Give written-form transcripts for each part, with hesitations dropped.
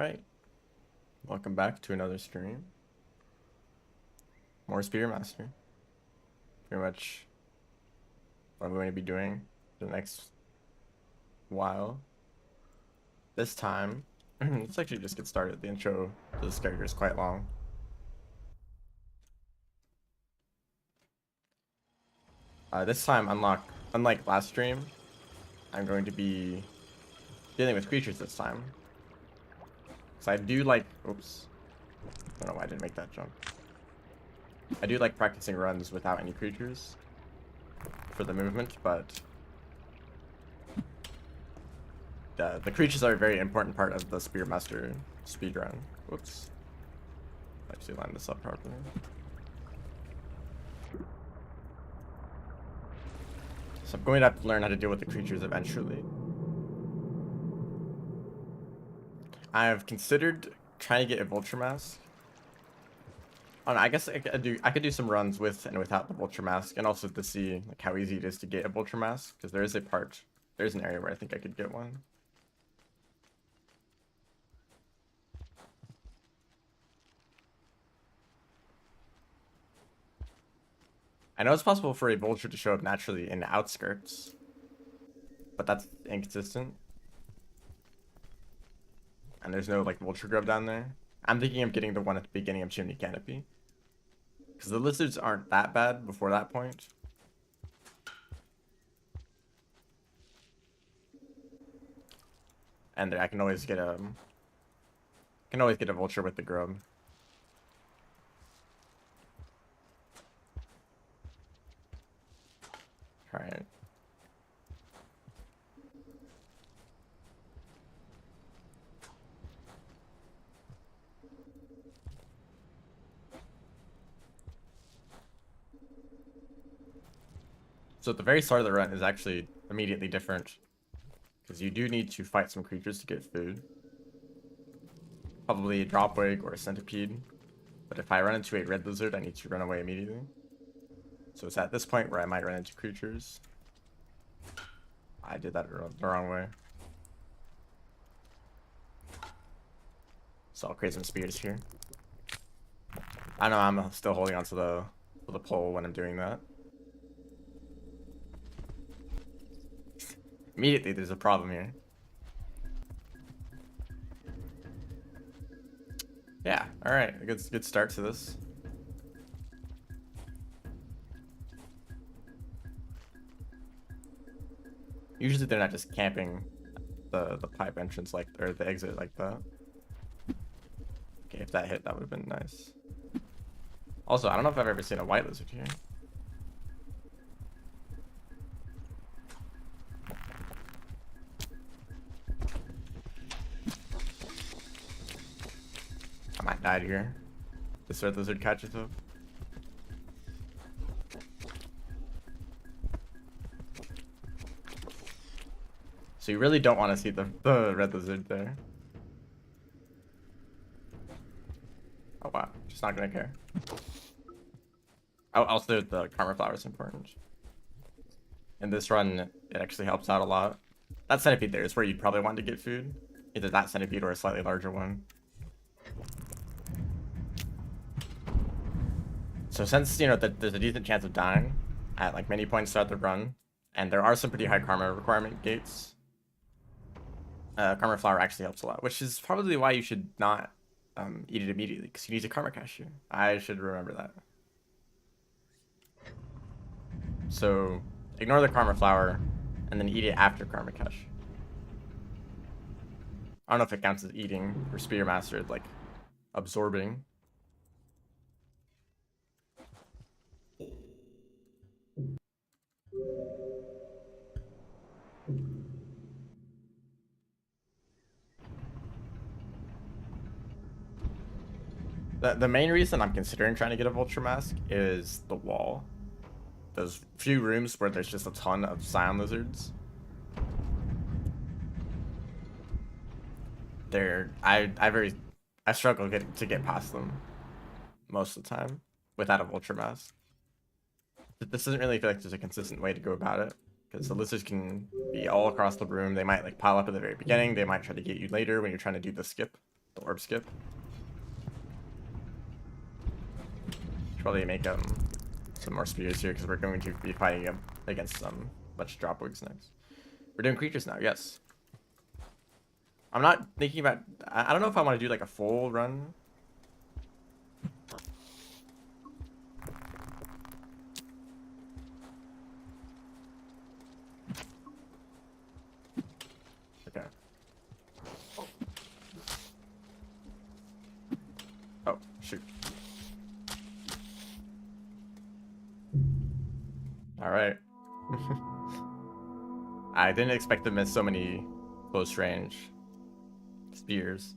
Alright, welcome back to another stream. More Spearmaster. Pretty much what I'm going to be doing for the next while. This time, let's actually just get started. The intro to this character is quite long. This time, unlike last stream, I'm going to be dealing with creatures this time. Because I do like, oops, I don't know why I didn't make that jump. I do like practicing runs without any creatures for the movement, but the creatures are a very important part of the Spearmaster speedrun. Whoops. Actually line this up properly. So I'm going to have to learn how to deal with the creatures eventually. I've considered trying to get a Vulture Mask. Oh, no, I guess I could do some runs with and without the Vulture Mask, and also to see like how easy it is to get a Vulture Mask, because there's an area where I think I could get one. I know it's possible for a Vulture to show up naturally in the outskirts, but that's inconsistent. And there's no like Vulture Grub down there. I'm thinking of getting the one at the beginning of Chimney Canopy, because the lizards aren't that bad before that point. And I can always get a Vulture with the grub. All right. So at the very start of the run is actually immediately different, because you do need to fight some creatures to get food. Probably a dropwig or a centipede. But if I run into a red lizard, I need to run away immediately. So it's at this point where I might run into creatures. I did that the wrong way. So I'll create some spears here. I know I'm still holding onto the pole when I'm doing that. Immediately there's a problem here. Yeah, alright, a good start to this. Usually they're not just camping the pipe entrance or the exit like that. Okay, if that hit, that would have been nice. Also, I don't know if I've ever seen a white lizard here. I might die here. This red lizard catches up. So you really don't want to see the red lizard there. Oh wow, just not gonna care. Oh, also the karma flower is important. In this run, it actually helps out a lot. That centipede there is where you'd probably want to get food. Either that centipede or a slightly larger one. So since, you know, there's a decent chance of dying at like many points throughout the run, and there are some pretty high karma requirement gates, karma flower actually helps a lot, which is probably why you should not eat it immediately, because you need a karma cache here. I should remember that. So ignore the karma flower and then eat it after karma cache. I don't know if it counts as eating for Spearmaster, like absorbing. The main reason I'm considering trying to get a Vulture Mask is the wall. Those few rooms where there's just a ton of Scion Lizards. I struggle to get past them most of the time without a Vulture Mask. This doesn't really feel like there's a consistent way to go about it, because the lizards can be all across the room. They might like pile up at the very beginning. They might try to get you later when you're trying to do the skip. The orb skip. Should probably make some more spears here because we're going to be fighting against some bunch of dropwigs next. We're doing creatures now, yes. I'm not thinking about. I don't know if I want to do like a full run. Okay. Oh, shoot. All right. I didn't expect to miss so many close range spears.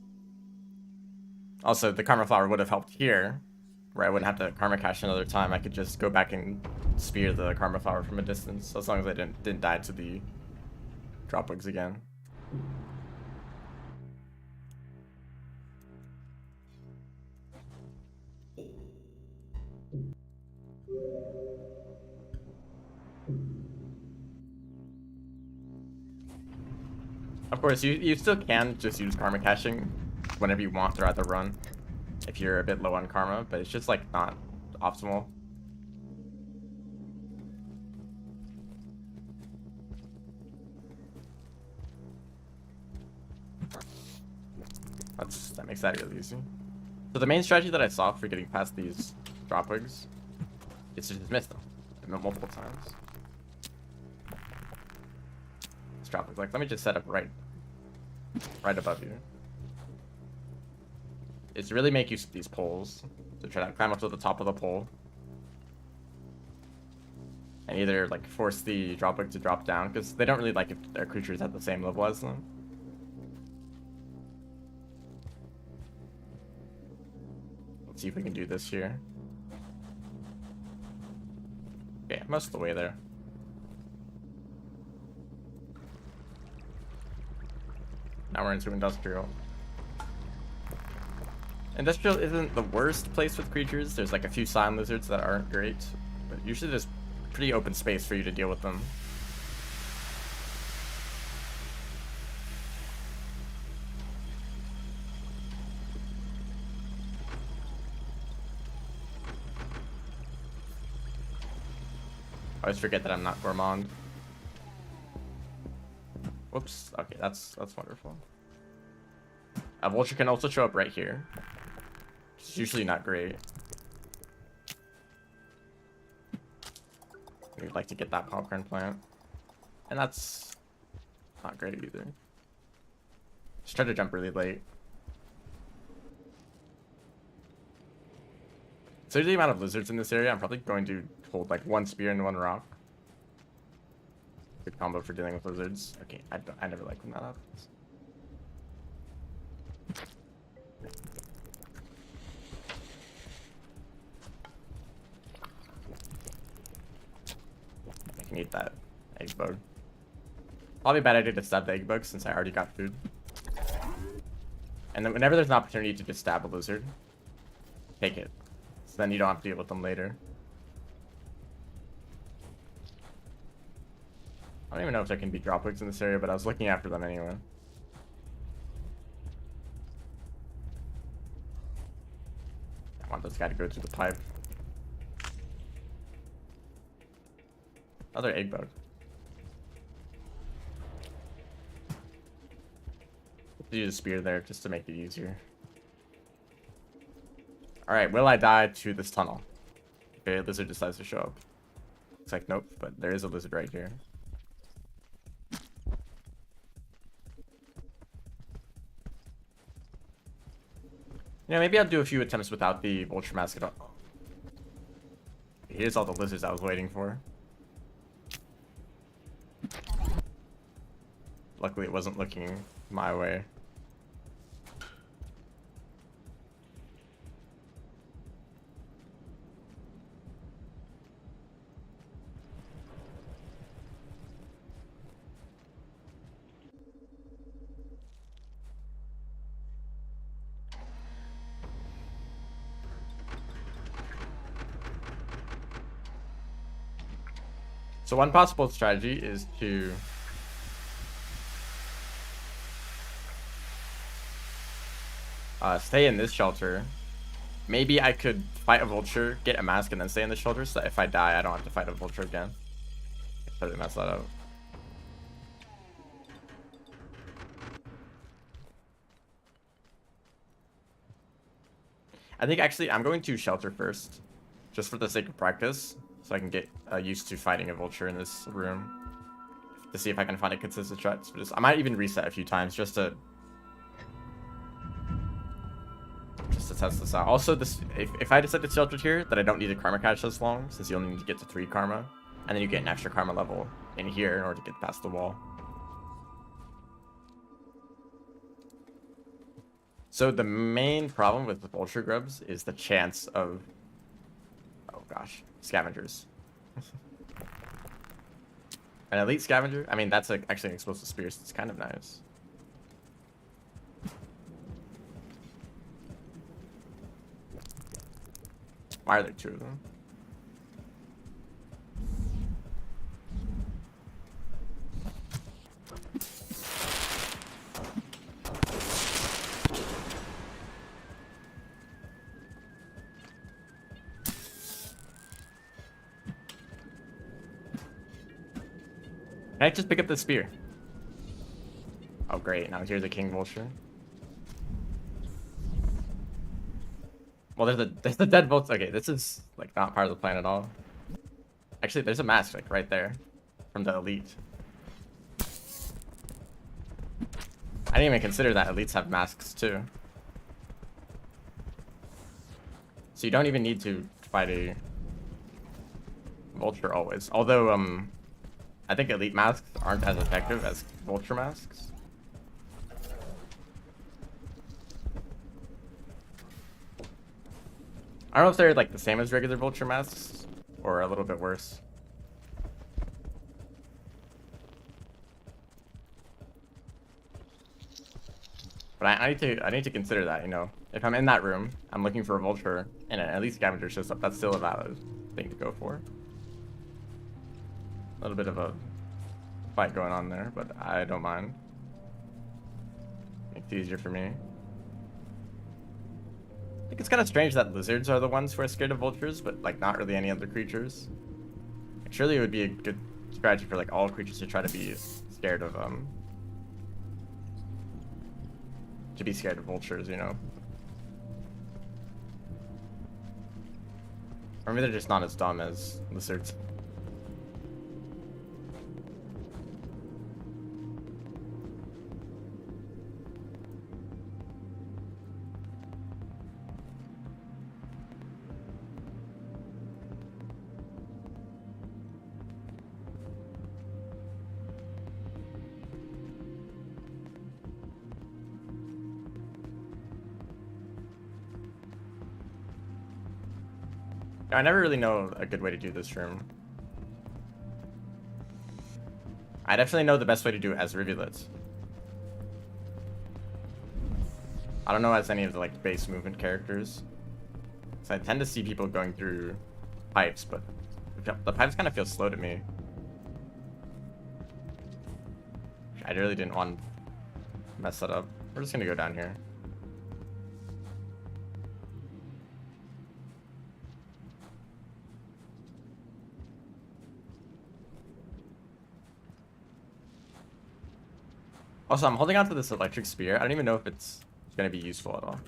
Also, the karma flower would have helped here, where I wouldn't have to karma cache another time. I could just go back and spear the karma flower from a distance, as long as I didn't die to the dropwigs again. Of course, you still can just use karma caching whenever you want throughout the run, if you're a bit low on karma, but it's just like not optimal. That makes that really easy. So the main strategy that I saw for getting past these dropwigs is to just miss them multiple times. This dropwig's like, let me just set up right above you. It's really make use of these poles to try to climb up to the top of the pole and either like force the dropwig to drop down, because they don't really like if their creatures at the same level as them. Let's see if we can do this here. Okay, most of the way there. Now we're into industrial. Industrial isn't the worst place with creatures. There's like a few sign lizards that aren't great, but usually there's pretty open space for you to deal with them. I always forget that I'm not gourmand. Whoops. Okay, that's wonderful. A vulture can also show up right here. It's usually not great. We'd like to get that popcorn plant. And that's not great either. Just try to jump really late. So the amount of lizards in this area, I'm probably going to hold like one spear and one rock. Good combo for dealing with lizards. Okay, I never like when that happens. I can eat that egg bug. Probably a bad idea to stab the egg bug since I already got food. And then whenever there's an opportunity to just stab a lizard, take it. So then you don't have to deal with them later. I don't even know if there can be dropwigs in this area, but I was looking after them anyway. I want this guy to go through the pipe. Another egg bug. Use a spear there just to make it easier. Alright, will I die to this tunnel? Okay, a lizard decides to show up. Looks like nope, but there is a lizard right here. Yeah, maybe I'll do a few attempts without the vulture mask at all. Here's all the lizards I was waiting for. Luckily, it wasn't looking my way. So one possible strategy is to stay in this shelter. Maybe I could fight a vulture, get a mask, and then stay in the shelter so that if I die, I don't have to fight a vulture again. Totally mess that up. I think actually I'm going to shelter first, just for the sake of practice, so I can get used to fighting a vulture in this room, to see if I can find a consistent threat. I might even reset a few times just to test this out. Also, this if I decide to shelter here, that I don't need a karma cache as long, since you only need to get to 3 karma, and then you get an extra karma level in here in order to get past the wall. So the main problem with the vulture grubs is the chance of, oh gosh, scavengers. An elite scavenger? I mean, that's actually an explosive spear, so it's kind of nice. Why are there 2 of them? Can I just pick up the spear? Oh great, now here's a king vulture. Well, there's the dead vulture. Okay, this is like not part of the plan at all. Actually, there's a mask like right there from the elite. I didn't even consider that elites have masks too. So you don't even need to fight a vulture always. Although, I think elite masks aren't as effective as vulture masks. I don't know if they're like the same as regular vulture masks or a little bit worse. But I need to consider that, you know. If I'm in that room, I'm looking for a vulture and an elite scavenger shows up, that's still a valid thing to go for. A little bit of a fight going on there, but I don't mind. Makes it easier for me. I think it's kind of strange that lizards are the ones who are scared of vultures, but like not really any other creatures. Like, surely it would be a good strategy for like all creatures to try to be scared of vultures, you know. Or maybe they're just not as dumb as lizards. I never really know a good way to do this room. I definitely know the best way to do it as rivulets. I don't know as any of the like base movement characters. So I tend to see people going through pipes, but the pipes kind of feel slow to me. I really didn't want to mess that up. We're just gonna go down here. Also, I'm holding on to this electric spear. I don't even know if it's going to be useful at all.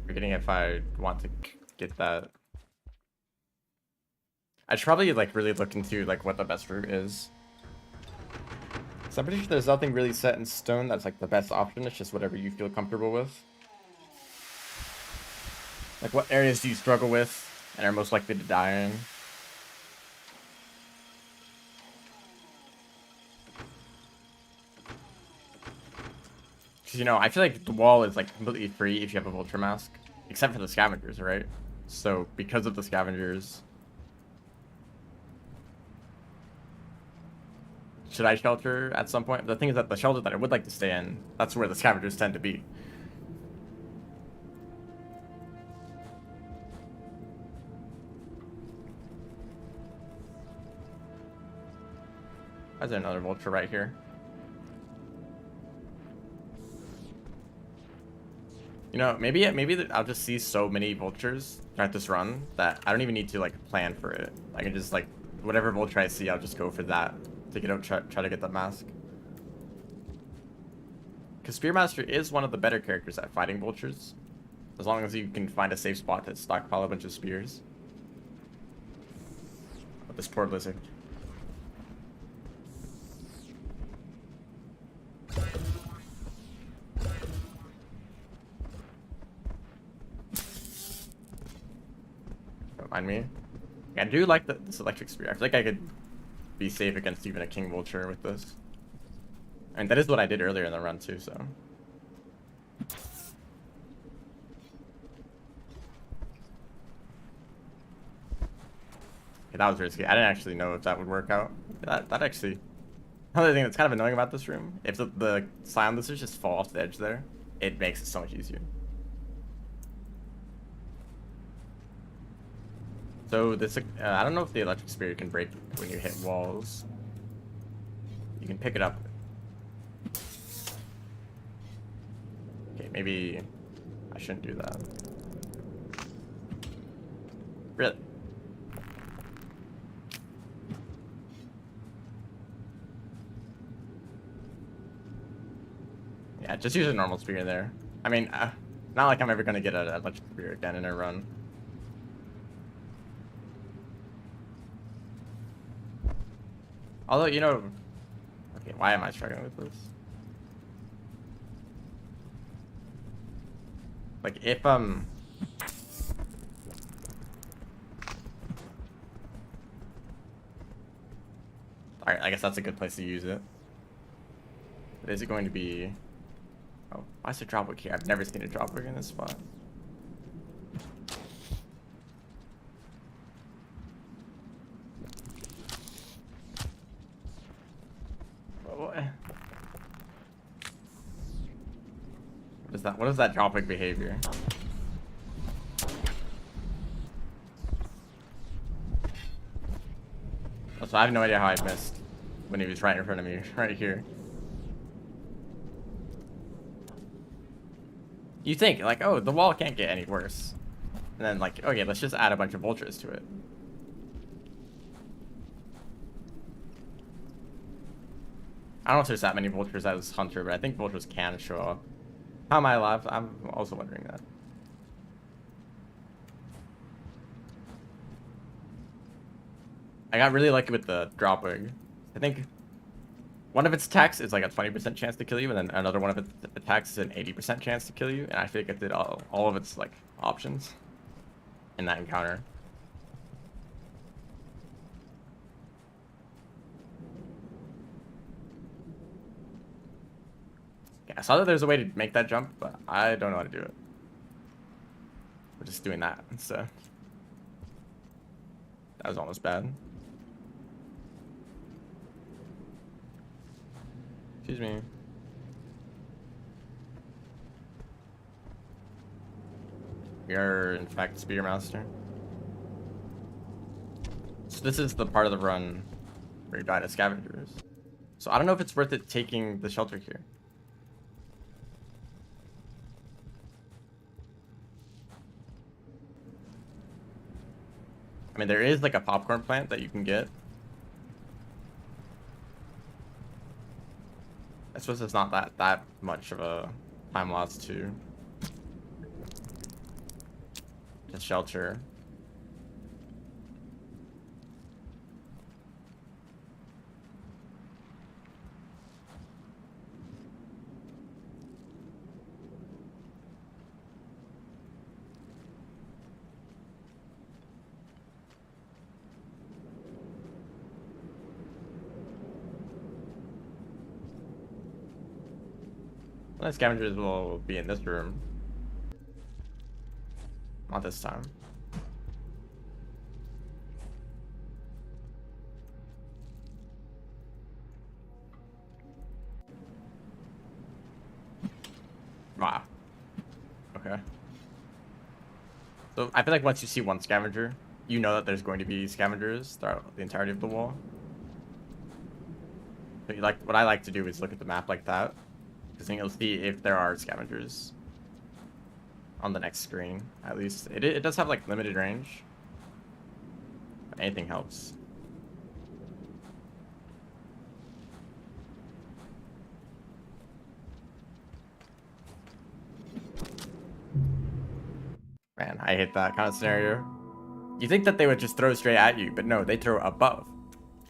Forgetting if I want to get that. I should probably like really look into like what the best route is. So I'm pretty sure there's nothing really set in stone that's like the best option. It's just whatever you feel comfortable with. Like what areas do you struggle with and are most likely to die in? Because, you know, I feel like the wall is like completely free if you have a vulture mask. Except for the scavengers, right? So because of the scavengers... Should I shelter at some point? The thing is that the shelter that I would like to stay in, that's where the scavengers tend to be. Why is there another vulture right here? You know, maybe I'll just see so many vultures throughout this run that I don't even need to like plan for it. I can just like whatever vulture I see, I'll just go for that to get out, try to get that mask. Because Spearmaster is one of the better characters at fighting vultures, as long as you can find a safe spot to stockpile a bunch of spears. Oh, this poor lizard. Don't mind me. Yeah, I do like this electric spear. I feel like I could be safe against even a king vulture with this. And that is what I did earlier in the run too, so. Okay, that was risky. I didn't actually know if that would work out. That actually... Another thing that's kind of annoying about this room, if the slime lizards just fall off the edge there, it makes it so much easier. So this, I don't know if the electric spear can break when you hit walls. You can pick it up. Okay, maybe I shouldn't do that. Really? Yeah, just use a normal spear there. I mean, not like I'm ever gonna get an electric spear again in a run. Although, you know... Okay, why am I struggling with this? Like, if, Alright, I guess that's a good place to use it. But is it going to be... Oh, why is there dropwood here? I've never seen a dropwood in this spot. What is that dropwood behavior? Also, I have no idea how I missed when he was right in front of me, right here. You think, like, oh, the wall can't get any worse. And then, like, okay, let's just add a bunch of vultures to it. I don't know if there's that many vultures as Hunter, but I think vultures can show up. How am I alive? I'm also wondering that. I got really lucky with the dropwig. I think one of its attacks is like a 20% chance to kill you, and then another one of its attacks is an 80% chance to kill you, and I feel like it did all of its like options in that encounter. Yeah, I saw that there's a way to make that jump, but I don't know how to do it. We're just doing that instead. That was almost bad. Excuse me. We are, in fact, Spearmaster. So this is the part of the run where you die to scavengers. So I don't know if it's worth it taking the shelter here. I mean, there is like a popcorn plant that you can get. I suppose it's not that much of a time loss to just shelter. The scavengers will be in this room. Not this time. Wow. Okay. So I feel like once you see one scavenger, you know that there's going to be scavengers throughout the entirety of the wall. Like, what I like to do is look at the map like that, because then you'll see if there are scavengers on the next screen. At least it does have like limited range. But anything helps. Man, I hate that kind of scenario. You think that they would just throw straight at you, but no, they throw above.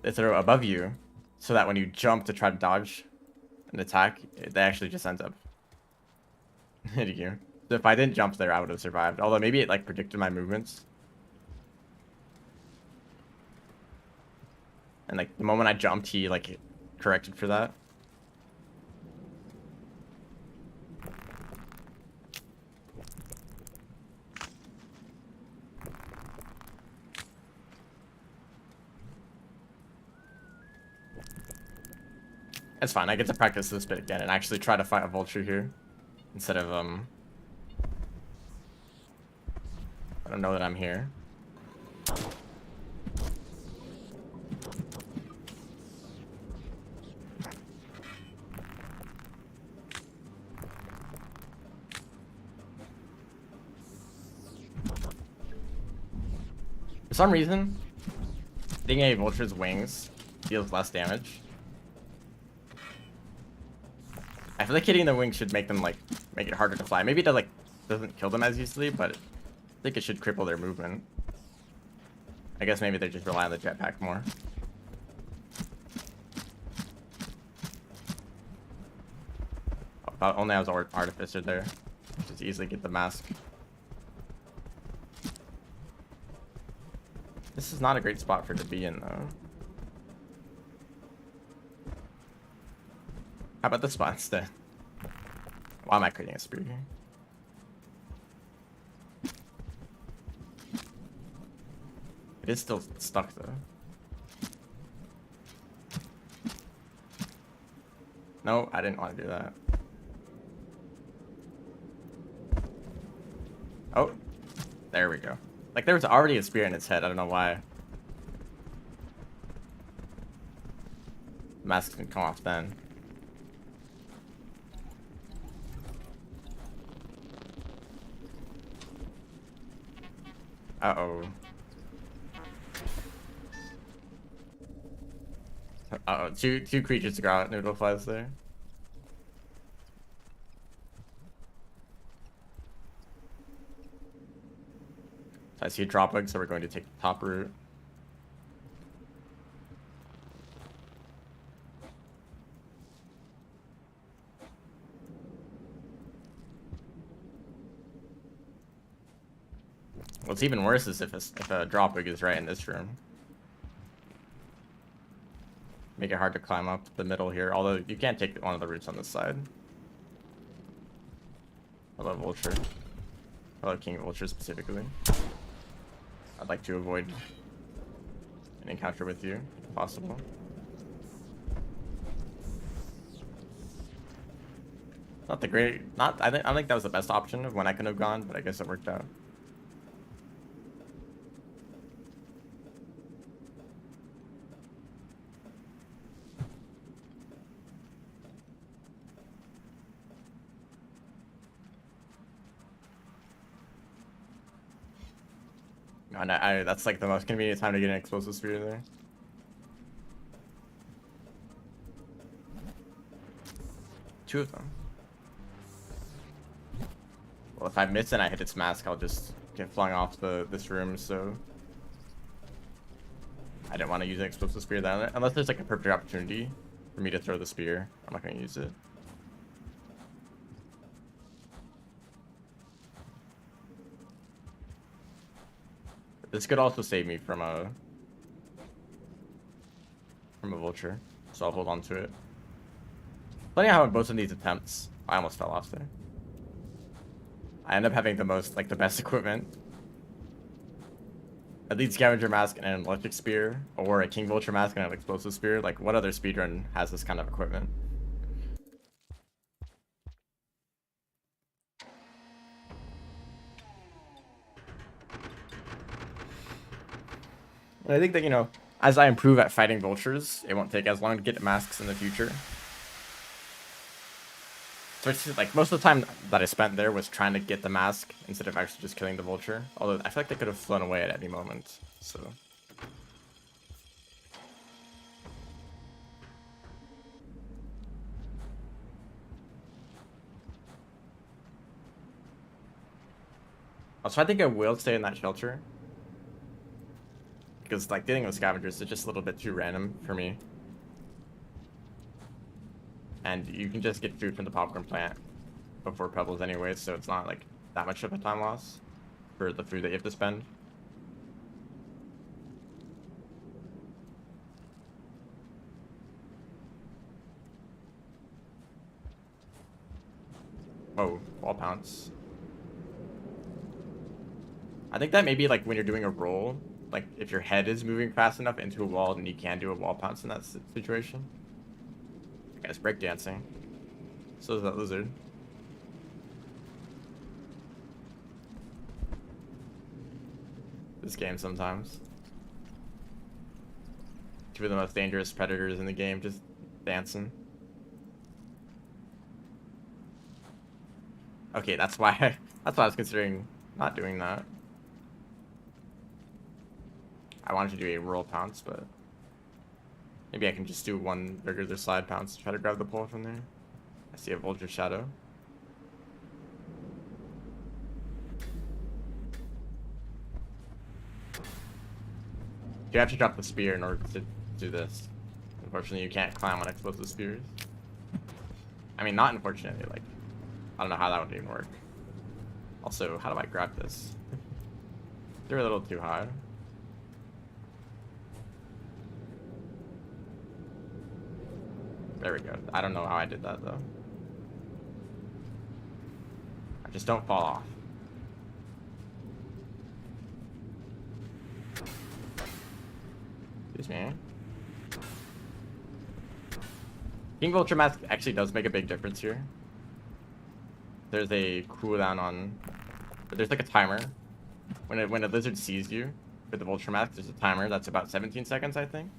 They throw above you, so that when you jump to try to dodge an attack, they actually just end up hitting you. So if I didn't jump there, I would have survived. Although maybe it like predicted my movements. And like the moment I jumped, he like corrected for that. It's fine. I get to practice this bit again and actually try to fight a vulture here instead of I don't know that I'm here. For some reason, hitting a vulture's wings deals less damage. I feel like hitting the wings should make them like make it harder to fly. Maybe it doesn't kill them as easily, but I think it should cripple their movement. I guess maybe they just rely on the jetpack more. Oh, only I was artificer there. Just easily get the mask. This is not a great spot for it to be in though. How about this spot instead? Why am I creating a spear here? It is still stuck though. No, I didn't want to do that. Oh, there we go. Like there was already a spear in its head. I don't know why. The mask didn't come off then. Uh-oh. Uh-oh, two creatures to growl at noodle flies there. So I see a drop bug, so we're going to take the top route. What's even worse is if a drop bug is right in this room. Make it hard to climb up the middle here, although you can't take one of the routes on this side. Hello, Vulture. Hello, King Vulture specifically. I'd like to avoid an encounter with you, if possible. Not the great, I think that was the best option of when I could have gone, but I guess it worked out. And that's like the most convenient time to get an explosive spear there. Two of them. Well, if I miss and I hit its mask, I'll just get flung off this room, so I didn't want to use an explosive spear then. Unless there's like a perfect opportunity for me to throw the spear, I'm not going to use it. This could also save me from a vulture, so I'll hold on to it. Funny how in both of these attempts, I almost fell off there. I end up having the best equipment. A lead scavenger mask and an electric spear, or a king vulture mask and an explosive spear. Like, what other speedrun has this kind of equipment? And I think that, you know, as I improve at fighting vultures, it won't take as long to get masks in the future. So it's like most of the time that I spent there was trying to get the mask instead of actually just killing the vulture. Although I feel like they could have flown away at any moment. So also I think I will stay in that shelter. Because like dealing with scavengers is just a little bit too random for me. And you can just get food from the popcorn plant before pebbles anyway, so it's not like that much of a time loss for the food that you have to spend. Whoa, wall pounce. I think that maybe like when you're doing a roll, like if your head is moving fast enough into a wall, then you can do a wall pounce in that situation. That guy's breakdancing. So is that lizard. This game sometimes. Two of the most dangerous predators in the game just dancing. Okay, that's why that's why I was considering not doing that. I wanted to do a roll pounce, but maybe I can just do one regular side pounce to try to grab the pole from there. I see a vulture shadow. You have to drop the spear in order to do this. Unfortunately, you can't climb on explosive spears. I mean, not unfortunately, like, I don't know how that would even work. Also, how do I grab this? They're a little too high. There we go. I don't know how I did that, though. I just don't fall off. Excuse me. King Vulture Mask actually does make a big difference here. There's a cooldown on... There's like a timer. When a lizard sees you with the Vulture Mask, there's a timer that's about 17 seconds, I think.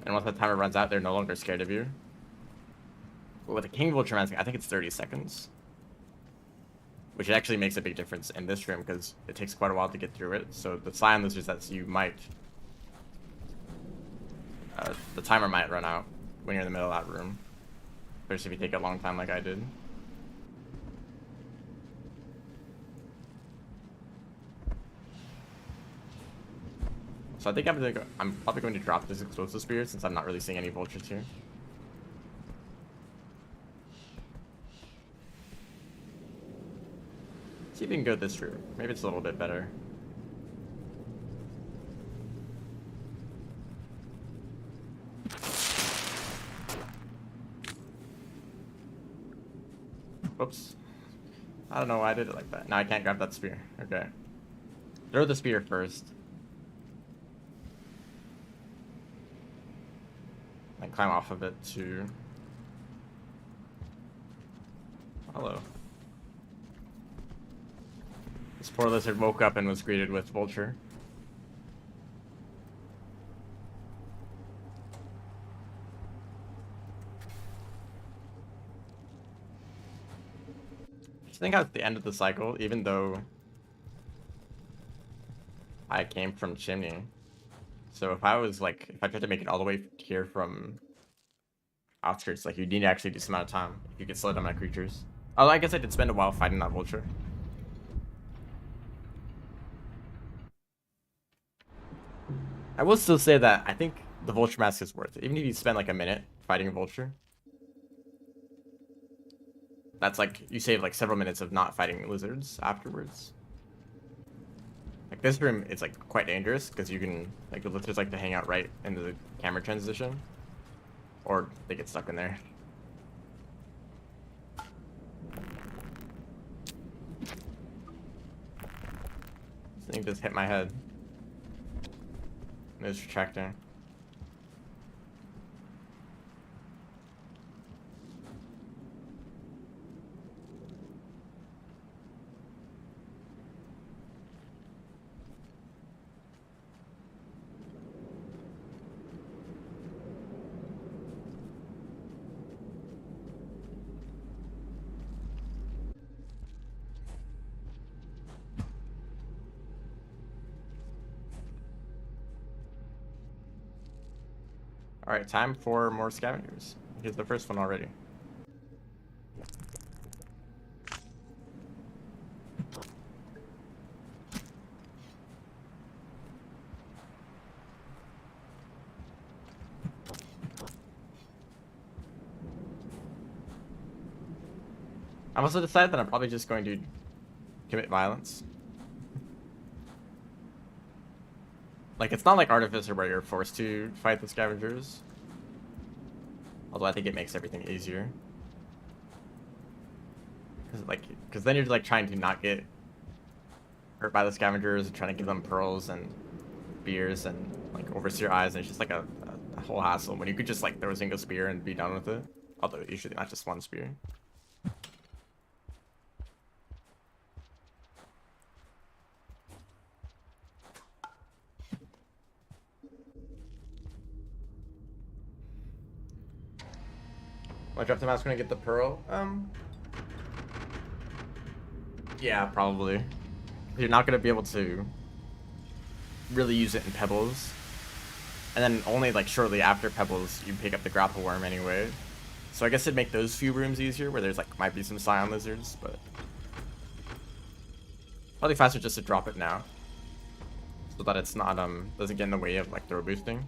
And once that timer runs out, they're no longer scared of you. But with a King Vulture Mask, I think it's 30 seconds. Which actually makes a big difference in this room, because it takes quite a while to get through it. So the Scion lizards that you might... the timer might run out when you're in the middle of that room. Especially if you take a long time like I did. So I think I'm probably going to drop this explosive spear since I'm not really seeing any vultures here. See if we can go this route. Maybe it's a little bit better. Whoops. I don't know why I did it like that. Now I can't grab that spear. Okay. Throw the spear first. And climb off of it to... Hello. This poor lizard woke up and was greeted with vulture. I think at the end of the cycle, even though I came from Chimney. So if I tried to make it all the way here from outskirts, like you need to actually do some amount of time. You could slow down my creatures. Although I guess I did spend a while fighting that vulture. I will still say that I think the vulture mask is worth it. Even if you spend like a minute fighting a vulture. That's like, you save like several minutes of not fighting lizards afterwards. Like this room, it's like quite dangerous because you can, like the lizards like to hang out right into the camera transition. Or they get stuck in there. This thing just hit my head. It's retracting. Alright, time for more scavengers. Here's the first one already. I've also decided that I'm probably just going to commit violence. Like, it's not like Artificer where you're forced to fight the scavengers. Although I think it makes everything easier. Because then you're like trying to not get hurt by the scavengers and trying to give them pearls and spears and like overseer eyes, and it's just like a whole hassle when you could just like throw a single spear and be done with it. Although usually not just one spear. When I drop the mouse, gonna get the pearl. Yeah, probably. You're not gonna be able to really use it in Pebbles, and then only like shortly after Pebbles you pick up the grapple worm anyway. So I guess it'd make those few rooms easier where there's like might be some scion lizards, but probably faster just to drop it now, so that it's not doesn't get in the way of like throw boosting.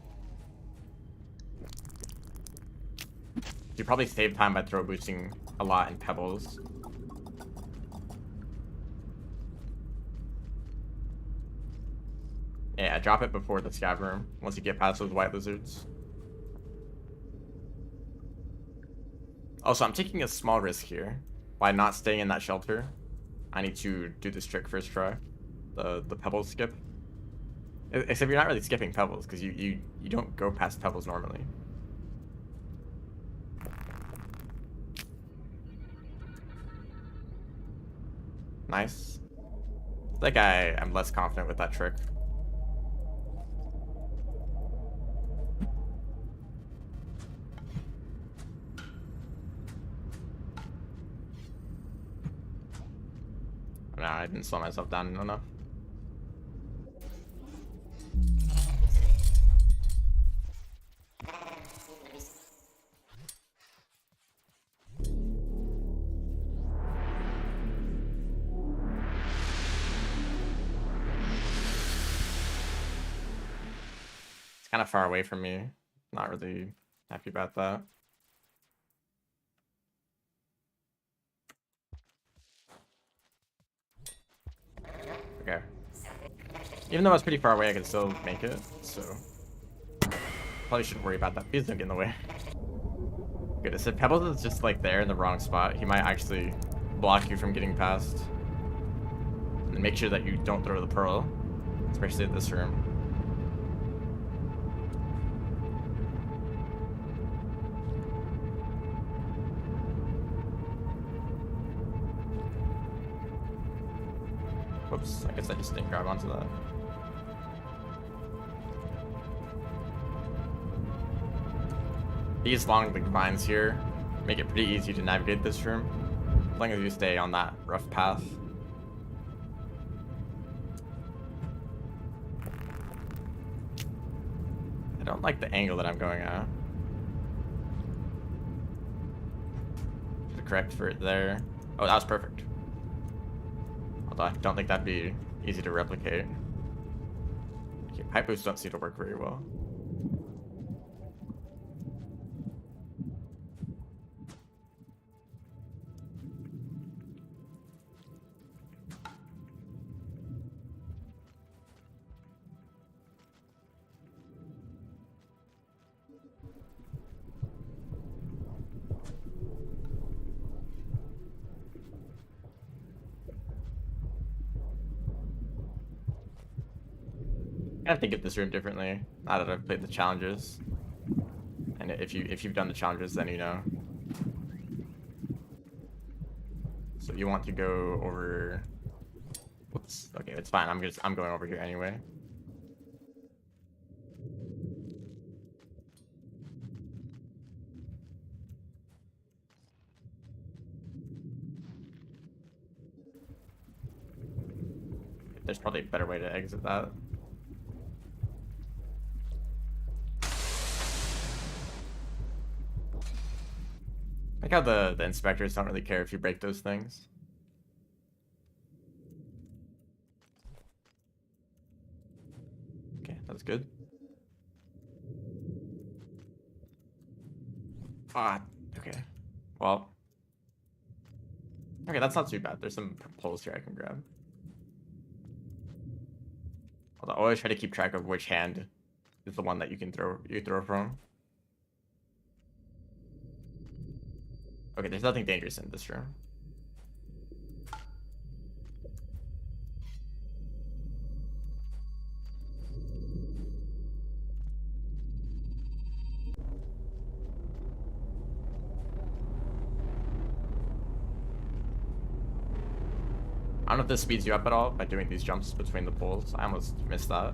You probably save time by throw boosting a lot in Pebbles. Yeah, drop it before the scav room once you get past those white lizards. Also, I'm taking a small risk here by not staying in that shelter. I need to do this trick first try, the Pebbles skip. Except you're not really skipping Pebbles because you don't go past Pebbles normally. Nice. I think I'm less confident with that trick. No, I didn't slow myself down enough. It's kind of far away from me. Not really happy about that. Okay. Even though I was pretty far away, I could still make it, so probably shouldn't worry about that. Please don't get in the way. Good, so Pebbles is just like there in the wrong spot. He might actually block you from getting past. And make sure that you don't throw the pearl, especially at this room. Whoops, I guess I just didn't grab onto that. These long vines here make it pretty easy to navigate this room, as long as you stay on that rough path. I don't like the angle that I'm going at. Should correct for it there. Oh, that was perfect. Although I don't think that'd be easy to replicate. Okay, pipe boosts don't seem to work very well. I have to think of this room differently now that I've played the challenges. And if you've done the challenges, then you know. So you want to go over. Whoops. Okay, it's fine. I'm going over here anyway. There's probably a better way to exit that. Like how the inspectors don't really care if you break those things. Okay, that's good. Ah, okay. Well. Okay, that's not too bad. There's some poles here I can grab. Although I always try to keep track of which hand is the one that you throw from. Okay, there's nothing dangerous in this room. I don't know if this speeds you up at all by doing these jumps between the poles. I almost missed that.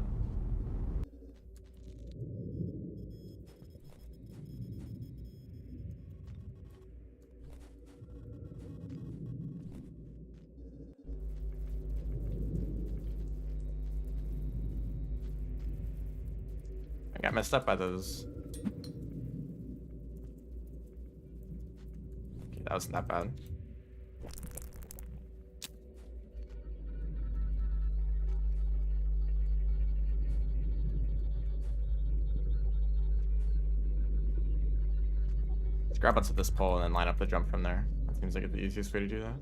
I got messed up by those. Okay, that wasn't that bad. Let's grab onto this pole and then line up the jump from there. That seems like the easiest way to do that.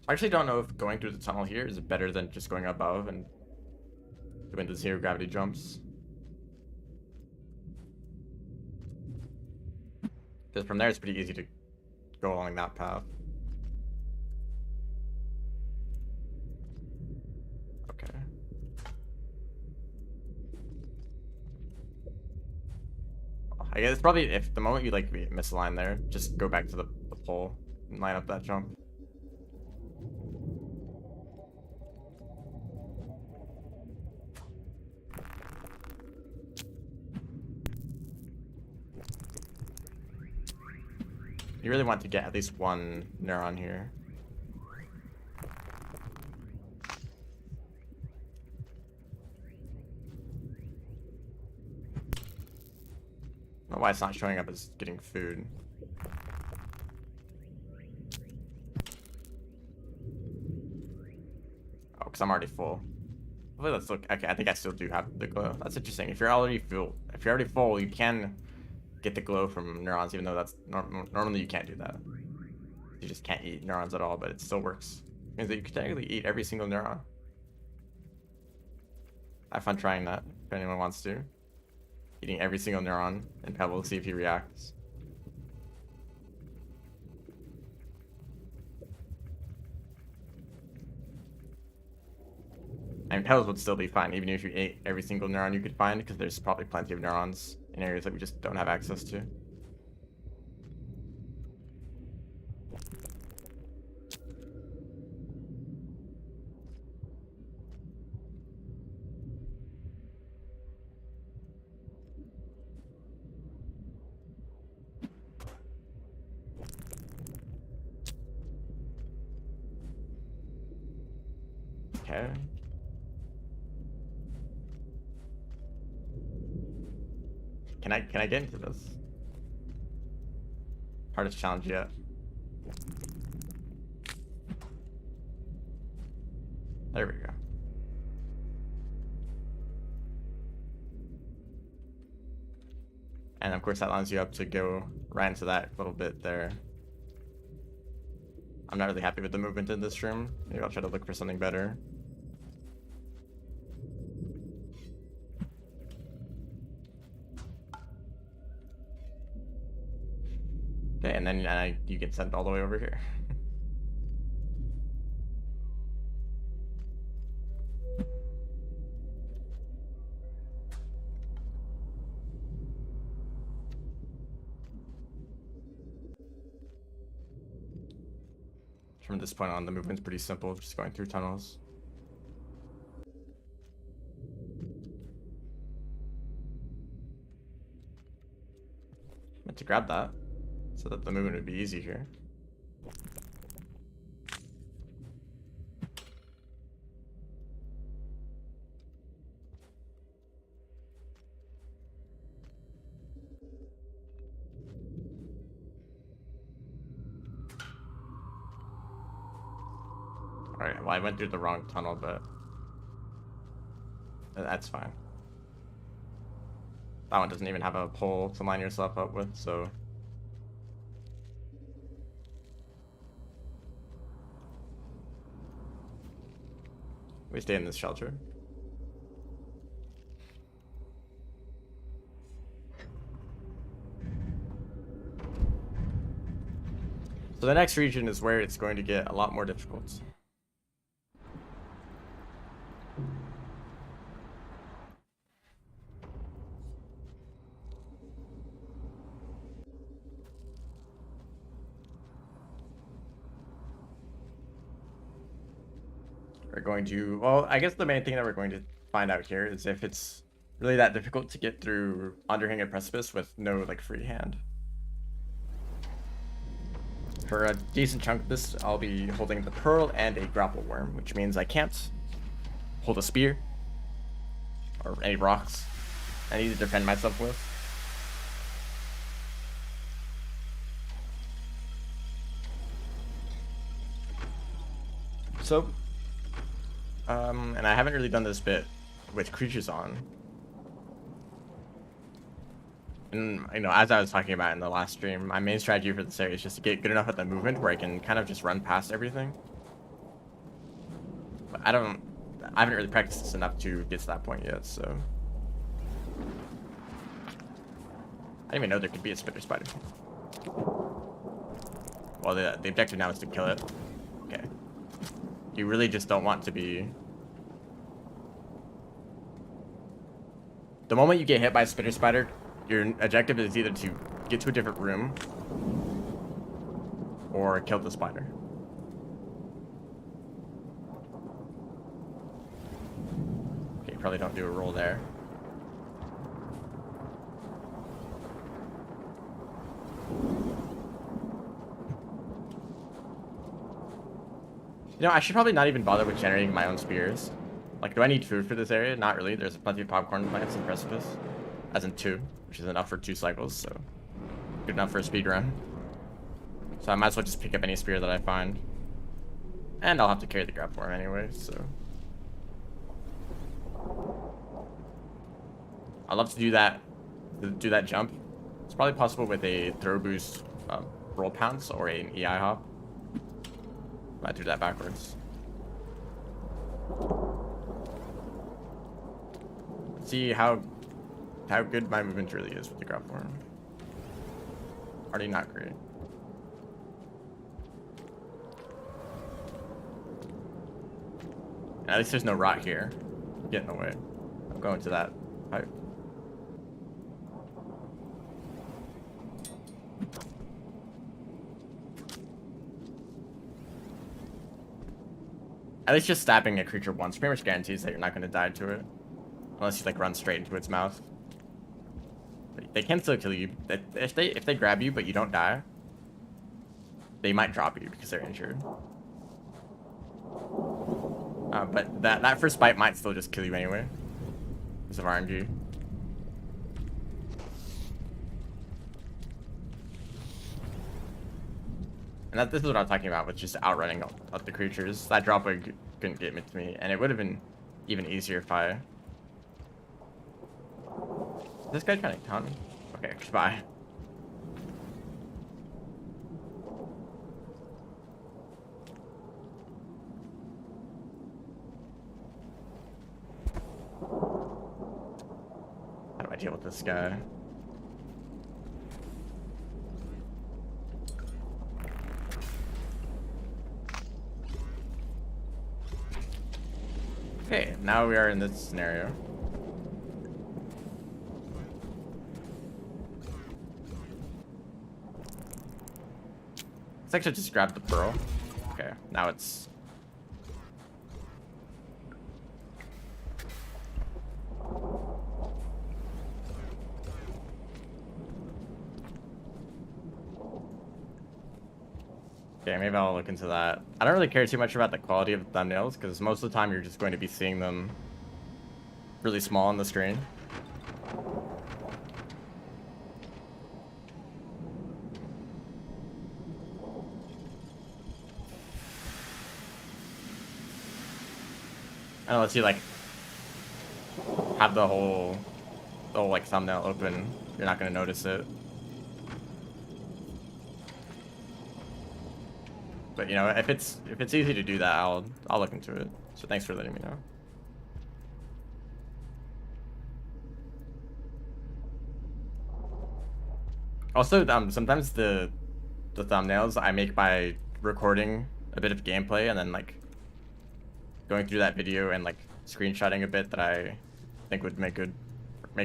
I actually don't know if going through the tunnel here is better than just going above and doing the zero gravity jumps. Because from there it's pretty easy to go along that path. Okay. I guess it's probably if the moment you like misalign there, just go back to the pole and line up that jump. You really want to get at least one neuron here. I don't know why it's not showing up as getting food. Oh, because I'm already full. Hopefully let's look. Okay, I think I still do have the glow. That's interesting. If you're already full, you can get the glow from neurons, even though that's normally you can't do that. You just can't eat neurons at all, but it still works. It means that you can technically eat every single neuron. I have fun trying that, if anyone wants to. Eating every single neuron in Pebble to see if he reacts. And Pebbles would still be fine, even if you ate every single neuron you could find, because there's probably plenty of neurons in areas that we just don't have access to. Okay. Can I get into this? Hardest challenge yet. There we go. And of course that lines you up to go right into that little bit there. I'm not really happy with the movement in this room. Maybe I'll try to look for something better. Okay, and then you get sent all the way over here. From this point on, the movement's pretty simple, just going through tunnels. Meant to grab that, so that the movement would be easy here. Well, I went through the wrong tunnel, but that's fine. That one doesn't even have a pole to line yourself up with, so. We stay in this shelter. So the next region is where it's going to get a lot more difficult. We're going to, well, I guess the main thing that we're going to find out here is if it's really that difficult to get through Underhang and Precipice with no like free hand. For a decent chunk of this, I'll be holding the Pearl and a Grapple Worm, which means I can't hold a spear or any rocks I need to defend myself with. So, and I haven't really done this bit with creatures on. And, you know, as I was talking about in the last stream, my main strategy for this area is just to get good enough at the movement where I can kind of just run past everything. But I haven't really practiced this enough to get to that point yet, so. I didn't even know there could be a spitter spider. Well, the objective now is to kill it. Okay. You really just don't want to be... The moment you get hit by a spitter spider, your objective is either to get to a different room or kill the spider. Okay, you probably don't do a roll there. You know, I should probably not even bother with generating my own spears. Like, do I need food for this area? Not really. There's plenty of popcorn plants in Precipice. As in 2, which is enough for 2 cycles, so good enough for a speed run. So I might as well just pick up any spear that I find. And I'll have to carry the grab worm anyway, so. I'd love to do that jump. It's probably possible with a throw boost roll pounce or an EI hop. Might do that backwards. Let's see how good my movement really is with the grab worm. Already not great. At least there's no rot here. Get in the way. I'm going to that pipe. At least just stabbing a creature once pretty much guarantees that you're not going to die to it. Unless you like run straight into its mouth. They can still kill you. If they grab you but you don't die, they might drop you because they're injured. But that first bite might still just kill you anyway. Because of RNG. And this is what I'm talking about with just outrunning all the creatures. That drop wig couldn't get to me, and it would have been even easier if I... Is this guy trying to taunt me? Okay, goodbye. How do I deal with this guy? Okay, now we are in this scenario. Let's actually just grab the pearl. Okay, now it's... Okay, maybe I'll look into that. I don't really care too much about the quality of the thumbnails, because most of the time you're just going to be seeing them really small on the screen. Unless you like have the whole like thumbnail open, you're not gonna notice it. But you know, if it's easy to do that, I'll look into it. So thanks for letting me know. Also, sometimes the thumbnails I make by recording a bit of gameplay and then like going through that video and like screenshotting a bit that I think would make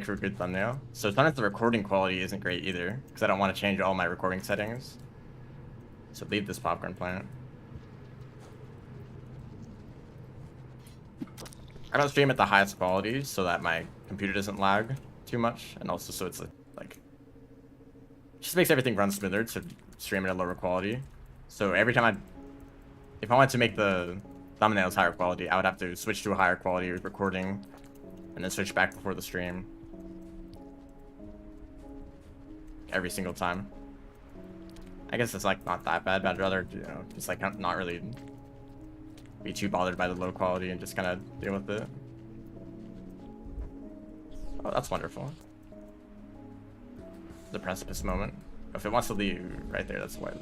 for a good thumbnail. So sometimes the recording quality isn't great either because I don't want to change all my recording settings. So leave this popcorn plant. I don't stream at the highest quality so that my computer doesn't lag too much, and also so it's like just makes everything run smoother to stream at a lower quality. So every time if I wanted to make the thumbnails higher quality, I would have to switch to a higher quality recording and then switch back before the stream. Every single time. I guess it's like not that bad, but I'd rather, you know, just like not really be too bothered by the low quality and just kind of deal with it. Oh, that's wonderful. The precipice moment. If it wants to leave right there, that's why.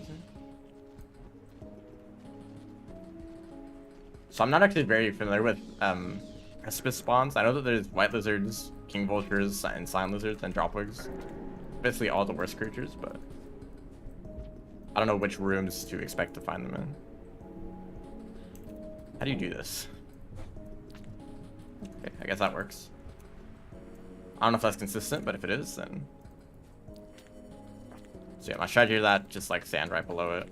So I'm not actually very familiar with precipice spawns. I know that there's white lizards, king vultures, and sign lizards, and dropwigs. Basically all the worst creatures, but I don't know which rooms to expect to find them in. How do you do this? Okay, I guess that works. I don't know if that's consistent, but if it is, then... So yeah, my strategy is that just like sand right below it.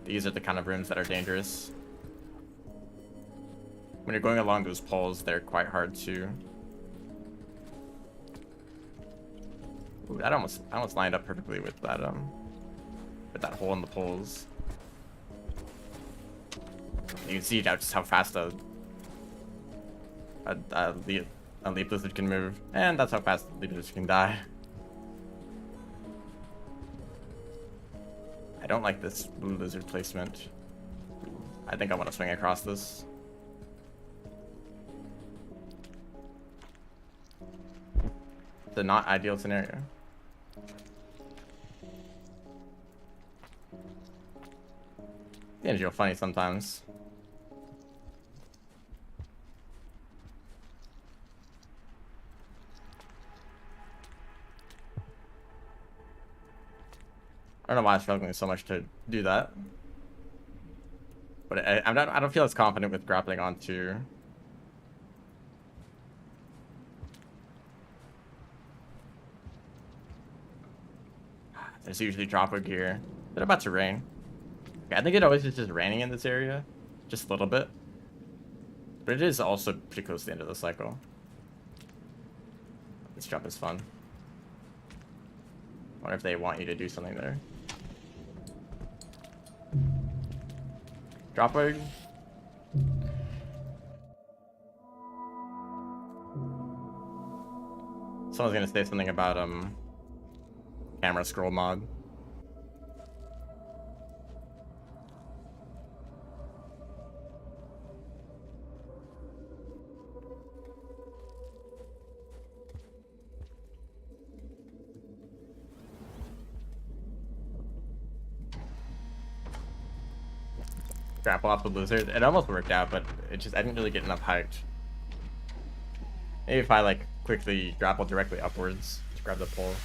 These are the kind of rooms that are dangerous. When you're going along those poles, they're quite hard to... Ooh, that almost lined up perfectly with that hole in the poles. You can see just how fast a leap lizard can move, and that's how fast a leap lizard can die. I don't like this blue lizard placement. I think I want to swing across this. The not ideal scenario. Yeah, you're funny sometimes. I don't know why I'm struggling so much to do that, but I don't feel as confident with grappling onto. There's usually dropper gear. They're about to rain. Okay, I think it always is just raining in this area, just a little bit, but it is also pretty close to the end of the cycle. This jump is fun. I wonder if they want you to do something there. Dropper. Someone's gonna say something about camera scroll mod. Grapple off the lizard. It almost worked out, but it just I didn't really get enough height. Maybe if I like quickly grapple directly upwards to grab the pole.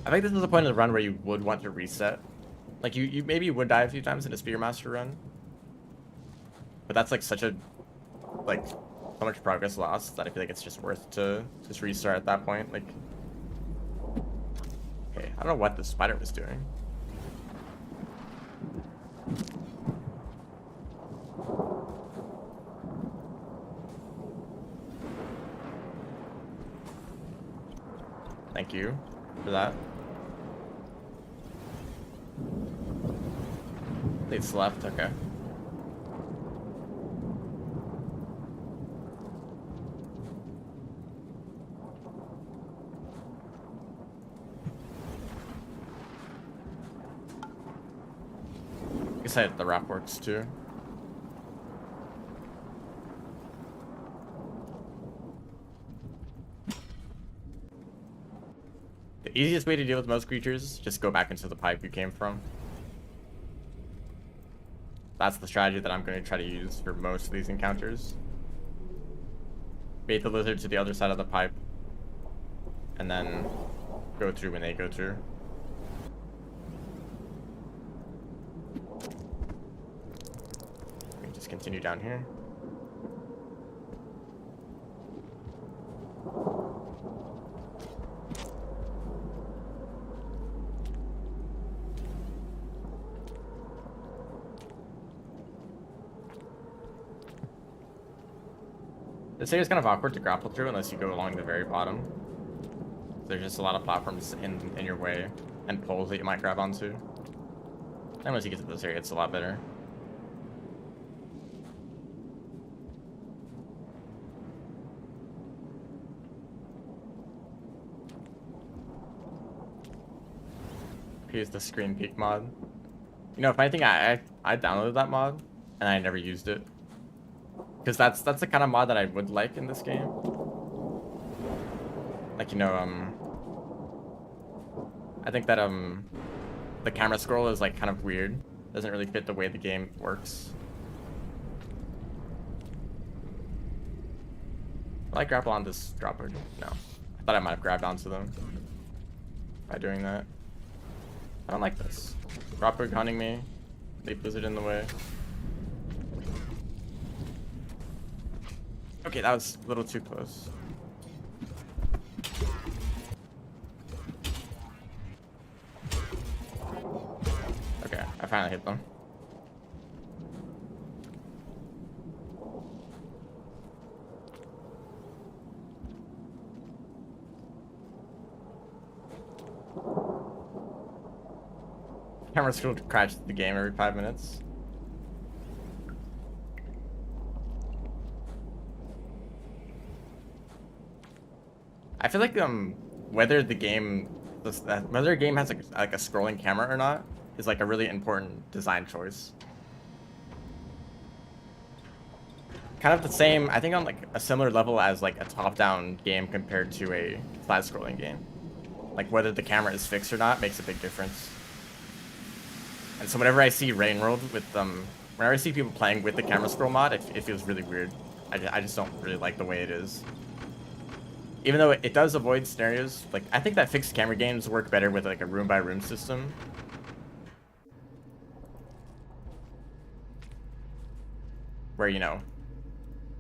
I think this is the point of the run where you would want to reset. Like you maybe would die a few times in a Spearmaster run, but that's like such a so much progress lost that I feel like it's just worth to just restart at that point. Like, okay, I don't know what the spider was doing. Thank you for that. It's left, okay. excited the wrap works too. The easiest way to deal with most creatures, just go back into the pipe you came from. That's the strategy that I'm going to try to use for most of these encounters. Bait the lizard to the other side of the pipe, and then go through when they go through. We can just continue down here. This area is kind of awkward to grapple through unless you go along the very bottom. There's just a lot of platforms in your way and poles that you might grab onto. And once you get to this area, it's a lot better. Here's the screen peek mod. You know, funny thing, I downloaded that mod and I never used it. Because that's the kind of mod that I would like in this game. Like, you know, I think that the camera scroll is like kind of weird. Doesn't really fit the way the game works. Will I grapple on this dropper? No. I thought I might have grabbed onto them by doing that. I don't like this. Dropper hunting me. Leaf lizard in the way. Okay, that was a little too close. Okay, I finally hit them. Camera scroll crashes the game every 5 minutes. I feel like whether a game has like a scrolling camera or not is like a really important design choice. Kind of the same, I think, on like a similar level as like a top-down game compared to a side-scrolling game. Like whether the camera is fixed or not makes a big difference. And so whenever I see Rain World with whenever I see people playing with the camera scroll mod, it feels really weird. I just don't really like the way it is. Even though it does avoid scenarios, like, I think that fixed camera games work better with, like, a room-by-room system. Where, you know,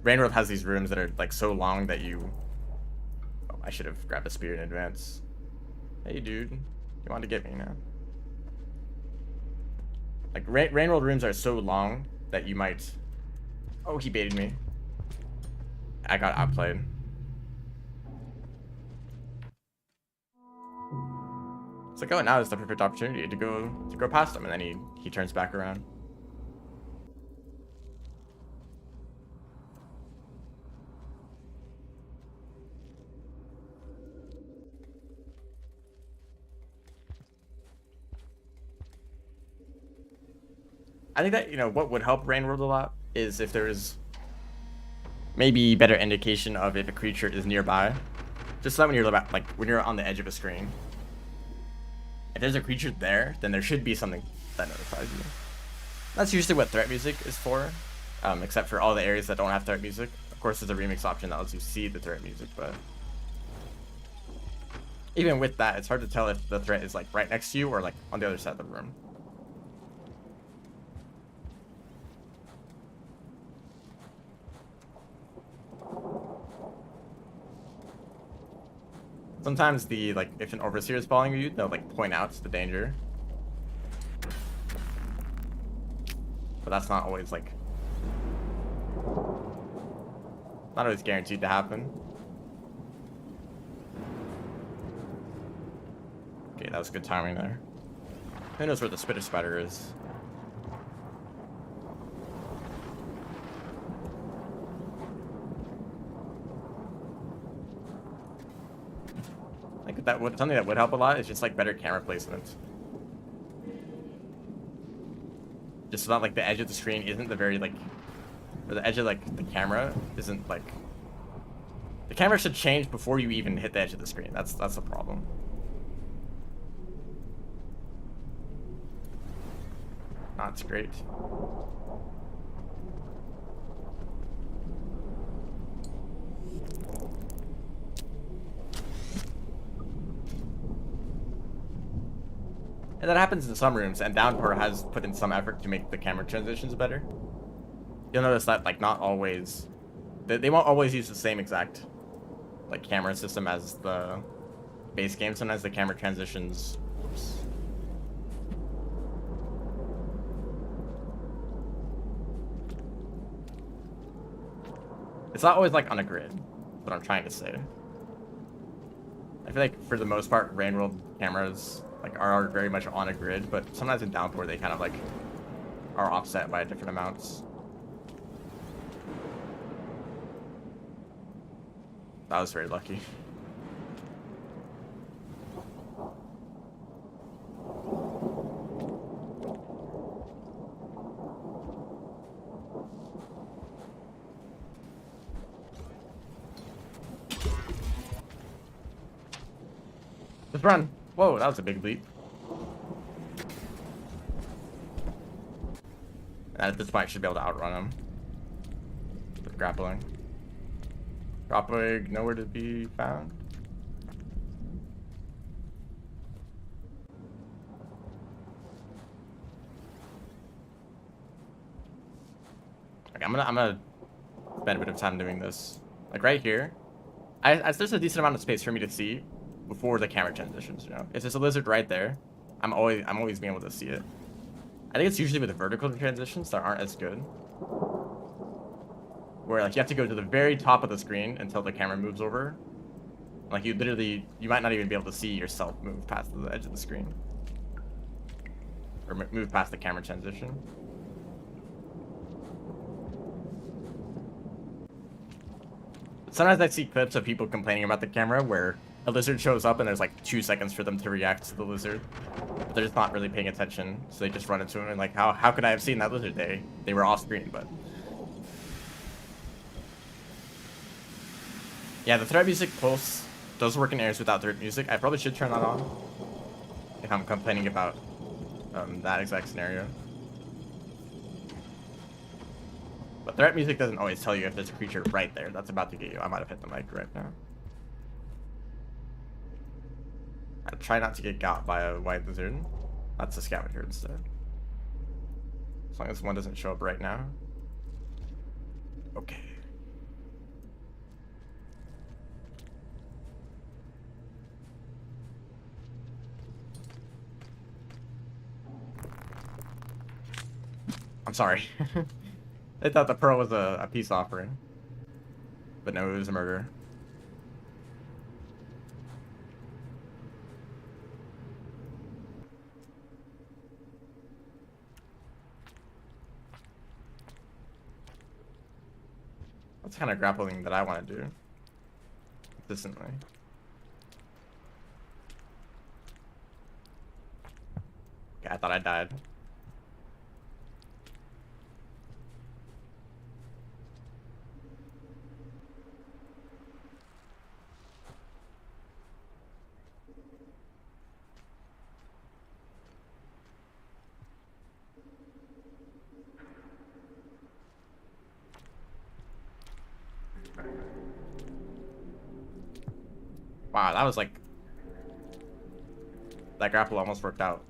Rain World has these rooms that are, like, so long that you... Oh, I should have grabbed a spear in advance. Hey, dude. You want to get me now? Like, Rain World rooms are so long that you might... Oh, he baited me. I got outplayed. It's like, oh, now is the perfect opportunity to go past him, and then he turns back around. I think that, you know, what would help Rain World a lot is if there was maybe better indication of if a creature is nearby. Just so when you're like when you're on the edge of a screen. If there's a creature there, then there should be something that notifies you. That's usually what threat music is for, except for all the areas that don't have threat music. Of course, there's a remix option that lets you see the threat music, but even with that, it's hard to tell if the threat is like right next to you or like on the other side of the room. Sometimes if an overseer is following you, they'll like point out the danger. But that's not always not always guaranteed to happen. Okay, that was good timing there. Who knows where the spitter spider is? Something that would help a lot is just like better camera placement. Just so that like the edge of the screen isn't the very like, or the edge of like the camera isn't like, the camera should change before you even hit the edge of the screen. That's the problem. That's great. And that happens in some rooms, and Downpour has put in some effort to make the camera transitions better. You'll notice that like not always, they won't always use the same exact like camera system as the base game. Sometimes the camera transitions, oops. It's not always like on a grid, what I'm trying to say. I feel like for the most part, Rain World cameras like are very much on a grid, but sometimes in Downpour they kind of like are offset by different amounts. That was very lucky. Just run. Whoa, that was a big leap. And at this point, I should be able to outrun him with grappling. Drop wig, nowhere to be found. Okay, I'm gonna spend a bit of time doing this. Like right here, there's a decent amount of space for me to see before the camera transitions. You know, if there's a lizard right there, I'm always being able to see it. I think it's usually with the vertical transitions that aren't as good, where like you have to go to the very top of the screen until the camera moves over. Like you might not even be able to see yourself move past the edge of the screen, or move past the camera transition. Sometimes I see clips of people complaining about the camera where a lizard shows up and there's like 2 seconds for them to react to the lizard. But they're just not really paying attention, so they just run into him and like, how could I have seen that lizard? They were off screen, but yeah, the threat music pulse does work in areas without threat music. I probably should turn that on if I'm complaining about that exact scenario. But threat music doesn't always tell you if there's a creature right there that's about to get you. I might have hit the mic right now. I try not to get got by a white lizard. That's a scavenger instead. As long as one doesn't show up right now. Okay. I'm sorry. They thought the pearl was a peace offering. But no, it was a murder. That's the kind of grappling that I want to do. Consistently. Okay, I thought I died. Wow, that was like... That grapple almost worked out.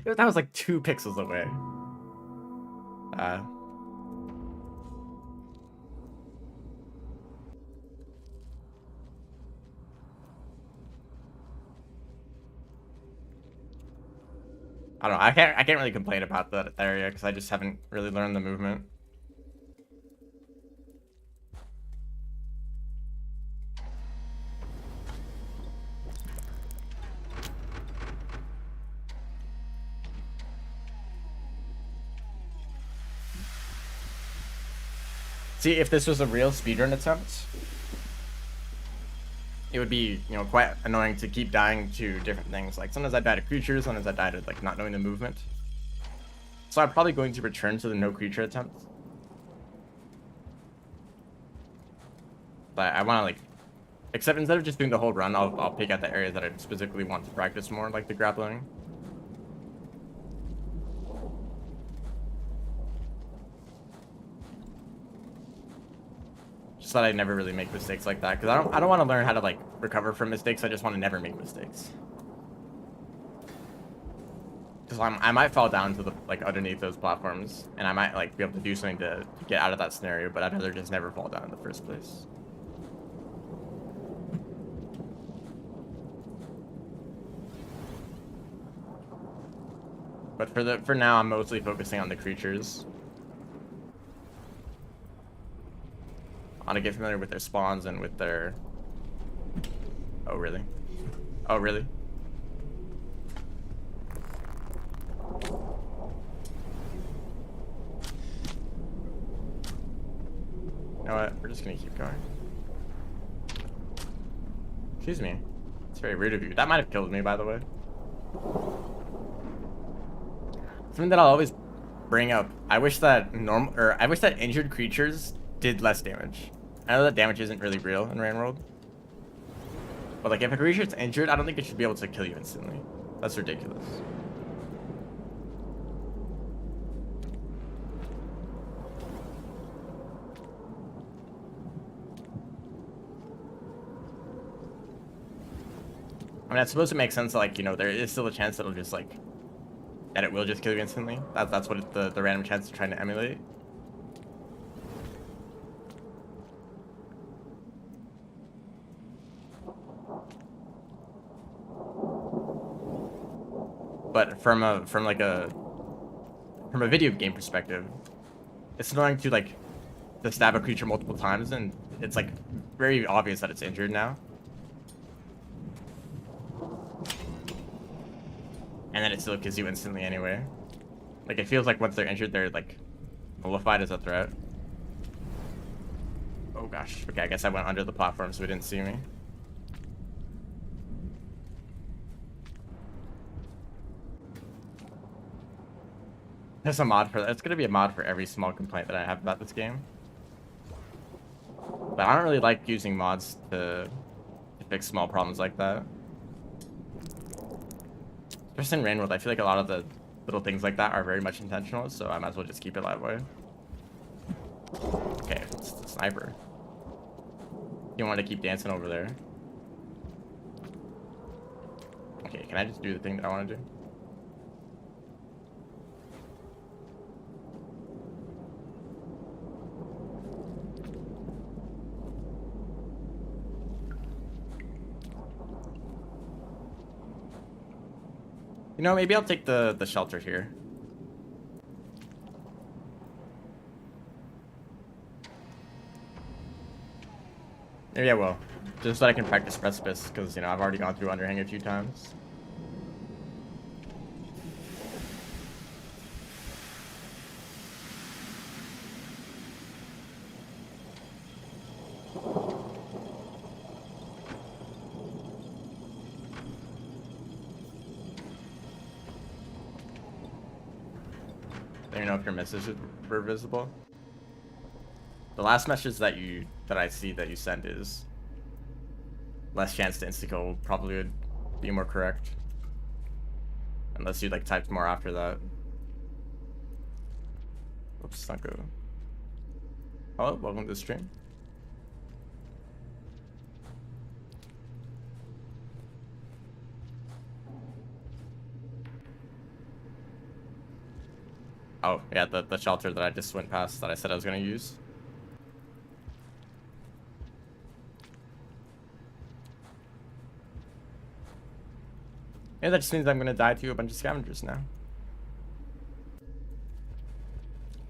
That was like 2 pixels away. I don't know. I can't really complain about that area because I just haven't really learned the movement. See, if this was a real speedrun attempt, it would be, you know, quite annoying to keep dying to different things. Like sometimes I die to creatures, sometimes I die to like not knowing the movement. So I'm probably going to return to the no creature attempt. But I want to like, except instead of just doing the whole run, I'll pick out the areas that I specifically want to practice more, like the grappling. Just that I never really make mistakes like that, because I don't want to learn how to like recover from mistakes. I just want to never make mistakes. Because I might fall down to the like underneath those platforms, and I might like be able to do something to get out of that scenario, but I'd rather just never fall down in the first place. But for now, I'm mostly focusing on the creatures. I want to get familiar with their spawns and with their... Oh, really? Oh, really? You know what? We're just gonna keep going. Excuse me. It's very rude of you. That might have killed me, by the way. Something that I'll always bring up. I wish that I wish that injured creatures did less damage. I know that damage isn't really real in Rain World. But like if a creature's injured, I don't think it should be able to kill you instantly. That's ridiculous. I mean, that's supposed to make sense, like, you know, there is still a chance that it'll just, like, that it will just kill you instantly. That's what the random chance is trying to emulate. But from a video game perspective, it's annoying to, like, to stab a creature multiple times, and it's, like, very obvious that it's injured now. And then it still kills you instantly anyway. Like, it feels like once they're injured, they're, like, nullified as a threat. Oh gosh. Okay, I guess I went under the platform so it didn't see me. There's a mod for that. It's gonna be a mod for every small complaint that I have about this game. But I don't really like using mods to fix small problems like that. Especially in Rain World, I feel like a lot of the little things like that are very much intentional, so I might as well just keep it that way. Okay, it's the sniper. You want to keep dancing over there. Okay, can I just do the thing that I want to do? You know, maybe I'll take the shelter here. Maybe I will. Just so I can practice Precipice, because, you know, I've already gone through Underhang a few times. Let me know if your messages were visible. The last message that I see that you sent is less chance to insta-kill probably would be more correct. Unless you like typed more after that. Oops, not good. Hello, welcome to the stream. Oh, yeah, the shelter that I just went past that I said I was gonna use. Yeah, that just means I'm gonna die to a bunch of scavengers now.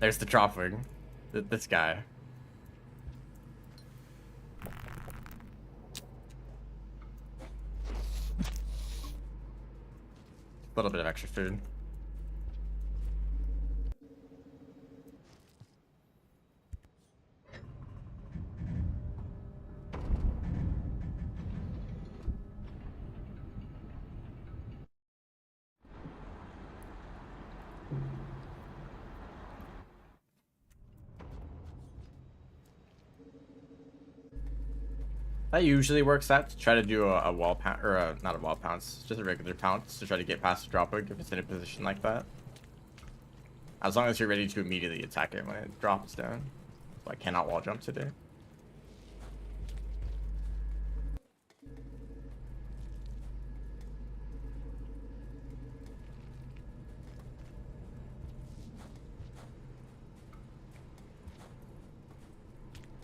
There's the Dropwing. This guy. A little bit of extra food. That usually works out to try to do a wall pounce, or not a wall pounce, just a regular pounce to try to get past the drop hook if it's in a position like that. As long as you're ready to immediately attack it when it drops down. So I cannot wall jump today.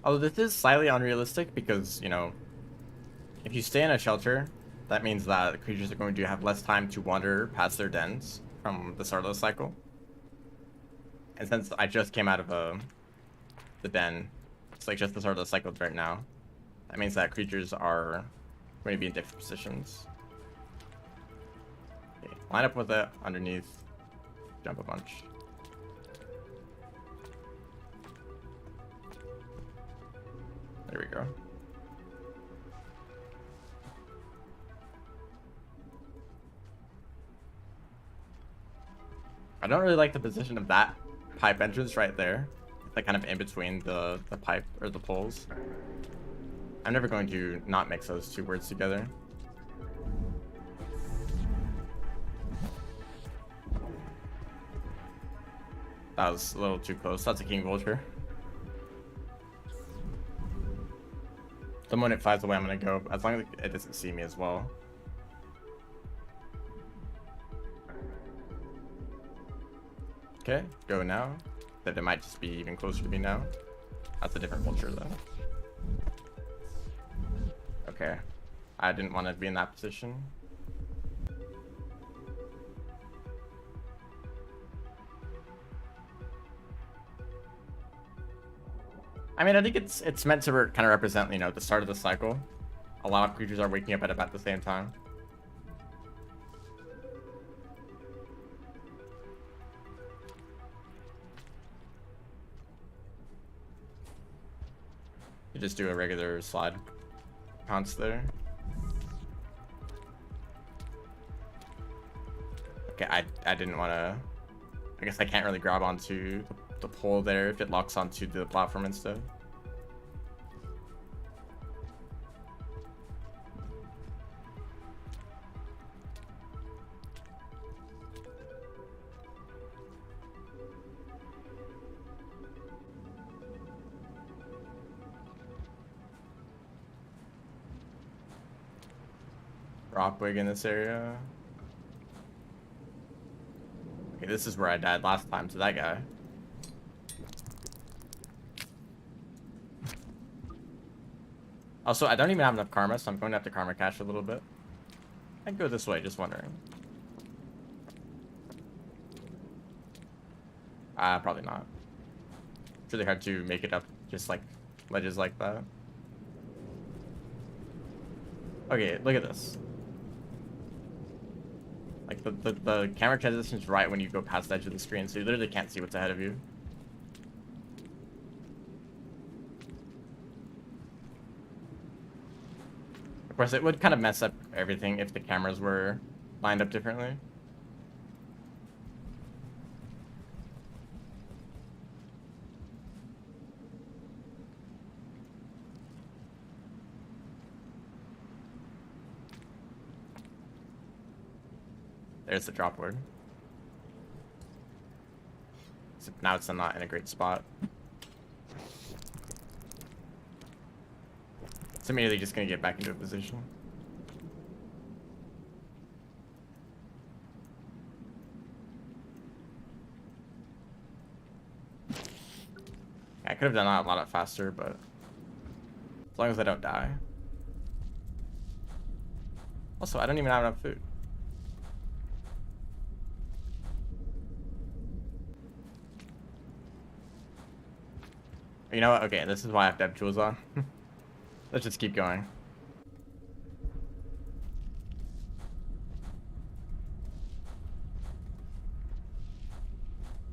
Although this is slightly unrealistic because, you know, if you stay in a shelter, that means that the creatures are going to have less time to wander past their dens from the start of the cycle. And since I just came out of the den, it's like just the start of the cycle right now, that means that creatures are going to be in different positions. Okay, line up with it underneath, jump a bunch. There we go. I don't really like the position of that pipe entrance right there. It's like kind of in between the pipe or the poles. I'm never going to not mix those two words together. That was a little too close. That's a king vulture. The moment it flies away, I'm gonna go, as long as it doesn't see me as well. Okay, go now. That it might just be even closer to me now. That's a different vulture though. Okay, I didn't want to be in that position. I mean, I think it's meant to kind of represent, you know, the start of the cycle. A lot of creatures are waking up at about the same time. You just do a regular slide pounce there. Okay, I didn't want to. I guess I can't really grab onto the pole there if it locks onto the platform instead. Rockwig in this area. Okay, this is where I died last time to that guy. Also, I don't even have enough karma, so I'm going to have to karma cache a little bit. I can go this way, just wondering. Probably not. It's really hard to make it up just like ledges like that. Okay, look at this. Like the camera transitions right when you go past the edge of the screen, so you literally can't see what's ahead of you. Of course, it would kind of mess up everything if the cameras were lined up differently. There's the drop word. So now it's not in a great spot. It's immediately just gonna get back into a position. I could have done that a lot faster, but as long as I don't die. Also, I don't even have enough food. You know what? Okay, this is why I have to have jewels on. Let's just keep going.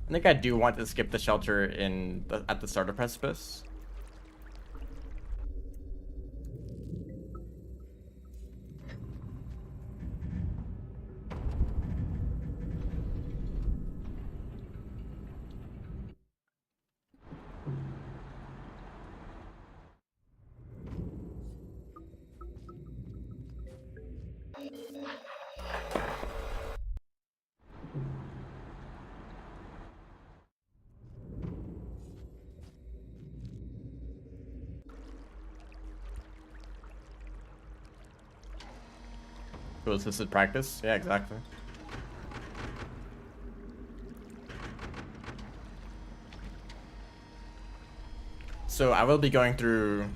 I think I do want to skip the shelter at the start of Precipice. Tool assisted practice. Yeah, exactly. So I will be going through.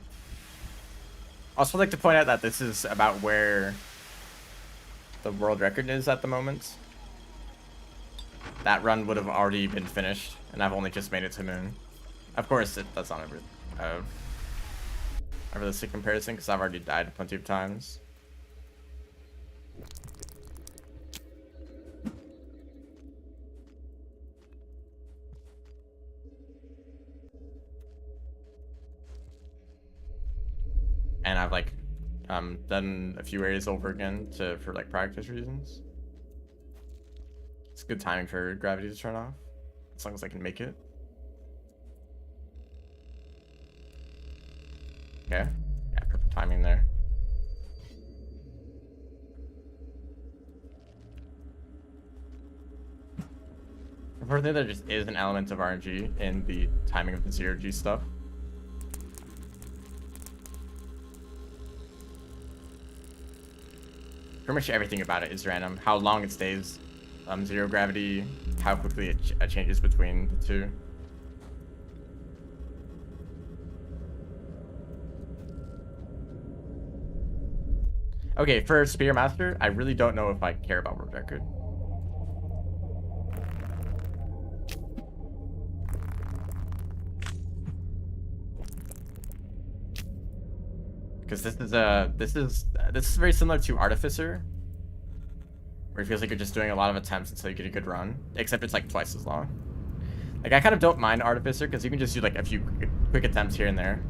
Also like to point out that this is about where the world record is at the moment. That run would have already been finished, and I've only just made it to Moon. Of course, that's not a realistic comparison because I've already died plenty of times. And I've like done a few areas over again for like practice reasons. It's good timing for gravity to turn off, as long as I can make it. Okay, yeah, perfect timing there. Unfortunately, there just is an element of RNG in the timing of the 0G stuff. Pretty much everything about it is random. How long it stays, zero gravity, how quickly it changes between the two. Okay, for Spearmaster, I really don't know if I care about world record. Because this is very similar to Artificer, where it feels like you're just doing a lot of attempts until you get a good run, except it's like twice as long. Like I kind of don't mind Artificer because you can just do like a few quick attempts here and there.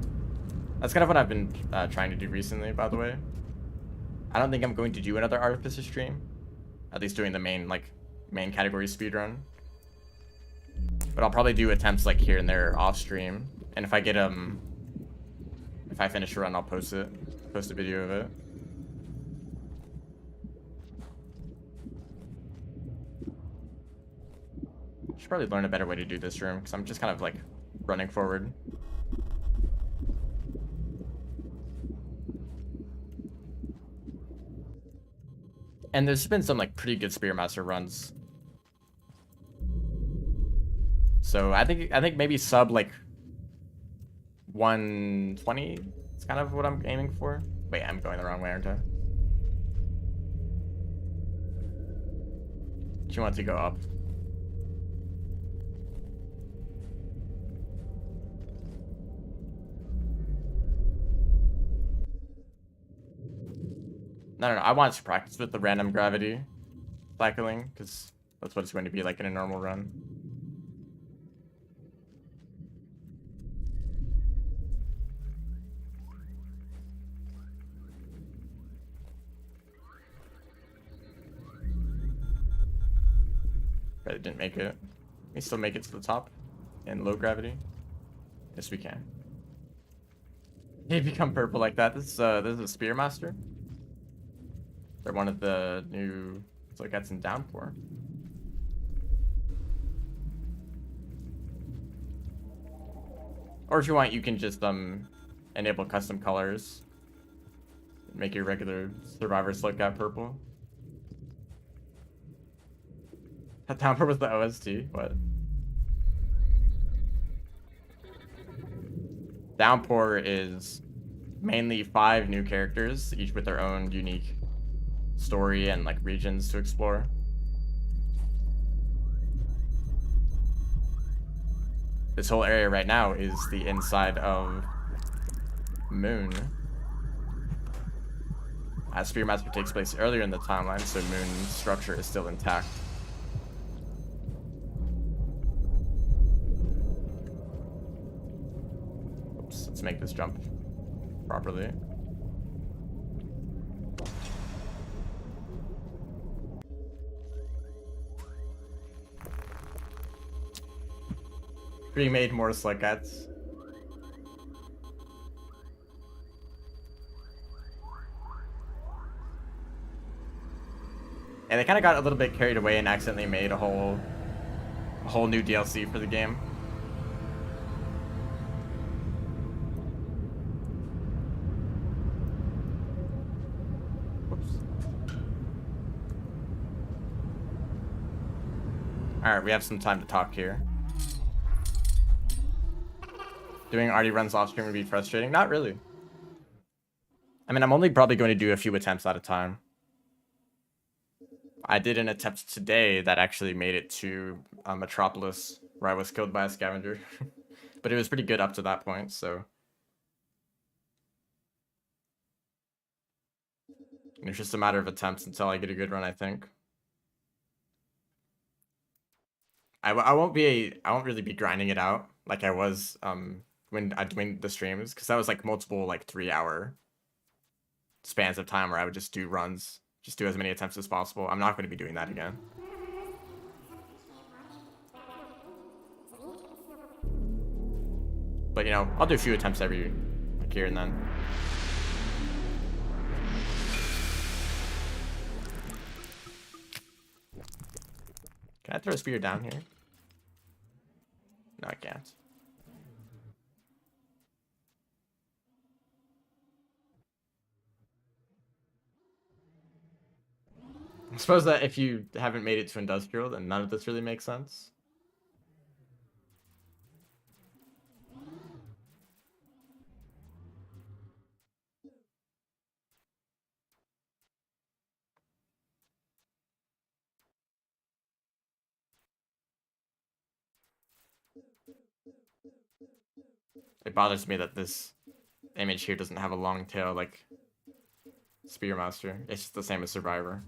That's kind of what I've been trying to do recently, by the way. I don't think I'm going to do another Artificer stream, at least doing the main category speedrun. But I'll probably do attempts like here and there off stream, and if I get if I finish a run, I'll post a video of it. Should probably learn a better way to do this room because I'm just kind of like running forward. And there's been some like pretty good Spearmaster runs. So I think maybe sub like 120 is kind of what I'm aiming for. Wait, I'm going the wrong way, aren't I? She wants to go up. No, I want to practice with the random gravity cycling, because that's what it's going to be like in a normal run. But it didn't make it. We still make it to the top in low gravity. Yes, we can. They become purple like that. This is a Spearmaster. They're one of the new Slugats in Downpour. Or if you want, you can just enable custom colors. Make your regular Survivor Sluggat purple. Downpour was the OST? What? Downpour is mainly 5 new characters, each with their own unique story and like regions to explore. This whole area right now is the inside of Moon. As Spearmaster takes place earlier in the timeline, so Moon's structure is still intact. Oops, let's make this jump properly. Remade more Slugats. And they kind of got a little bit carried away and accidentally made a whole new DLC for the game. Whoops. Alright, we have some time to talk here. Doing arty runs off stream would be frustrating? Not really. I mean, I'm only probably going to do a few attempts at a time. I did an attempt today that actually made it to Metropolis, where I was killed by a scavenger. But it was pretty good up to that point, so... It's just a matter of attempts until I get a good run, I think. I won't really be grinding it out like I was when I doing the streams, because that was like multiple like 3-hour spans of time where I would just do runs, just do as many attempts as possible. I'm not going to be doing that again. But you know, I'll do a few attempts every like here and then. Can I throw a spear down here? No, I can't. I suppose that if you haven't made it to industrial, then none of this really makes sense. It bothers me that this image here doesn't have a long tail like Spearmaster. It's just the same as Survivor.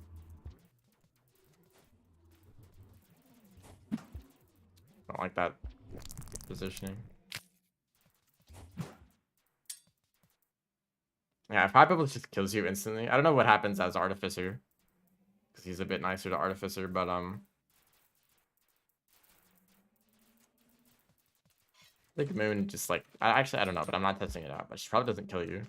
Don't like that positioning. Yeah, if High Bubbles just kills you instantly. I don't know what happens as Artificer, because he's a bit nicer to Artificer, but I think Moon just like I don't know, but I'm not testing it out. But she probably doesn't kill you.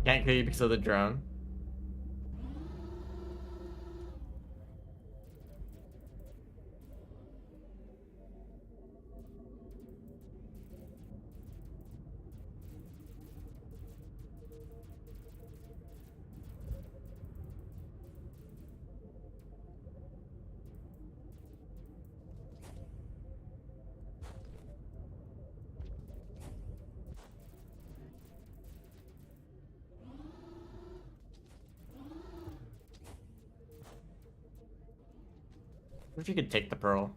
Can't kill you because of the drone. What if you could take the pearl?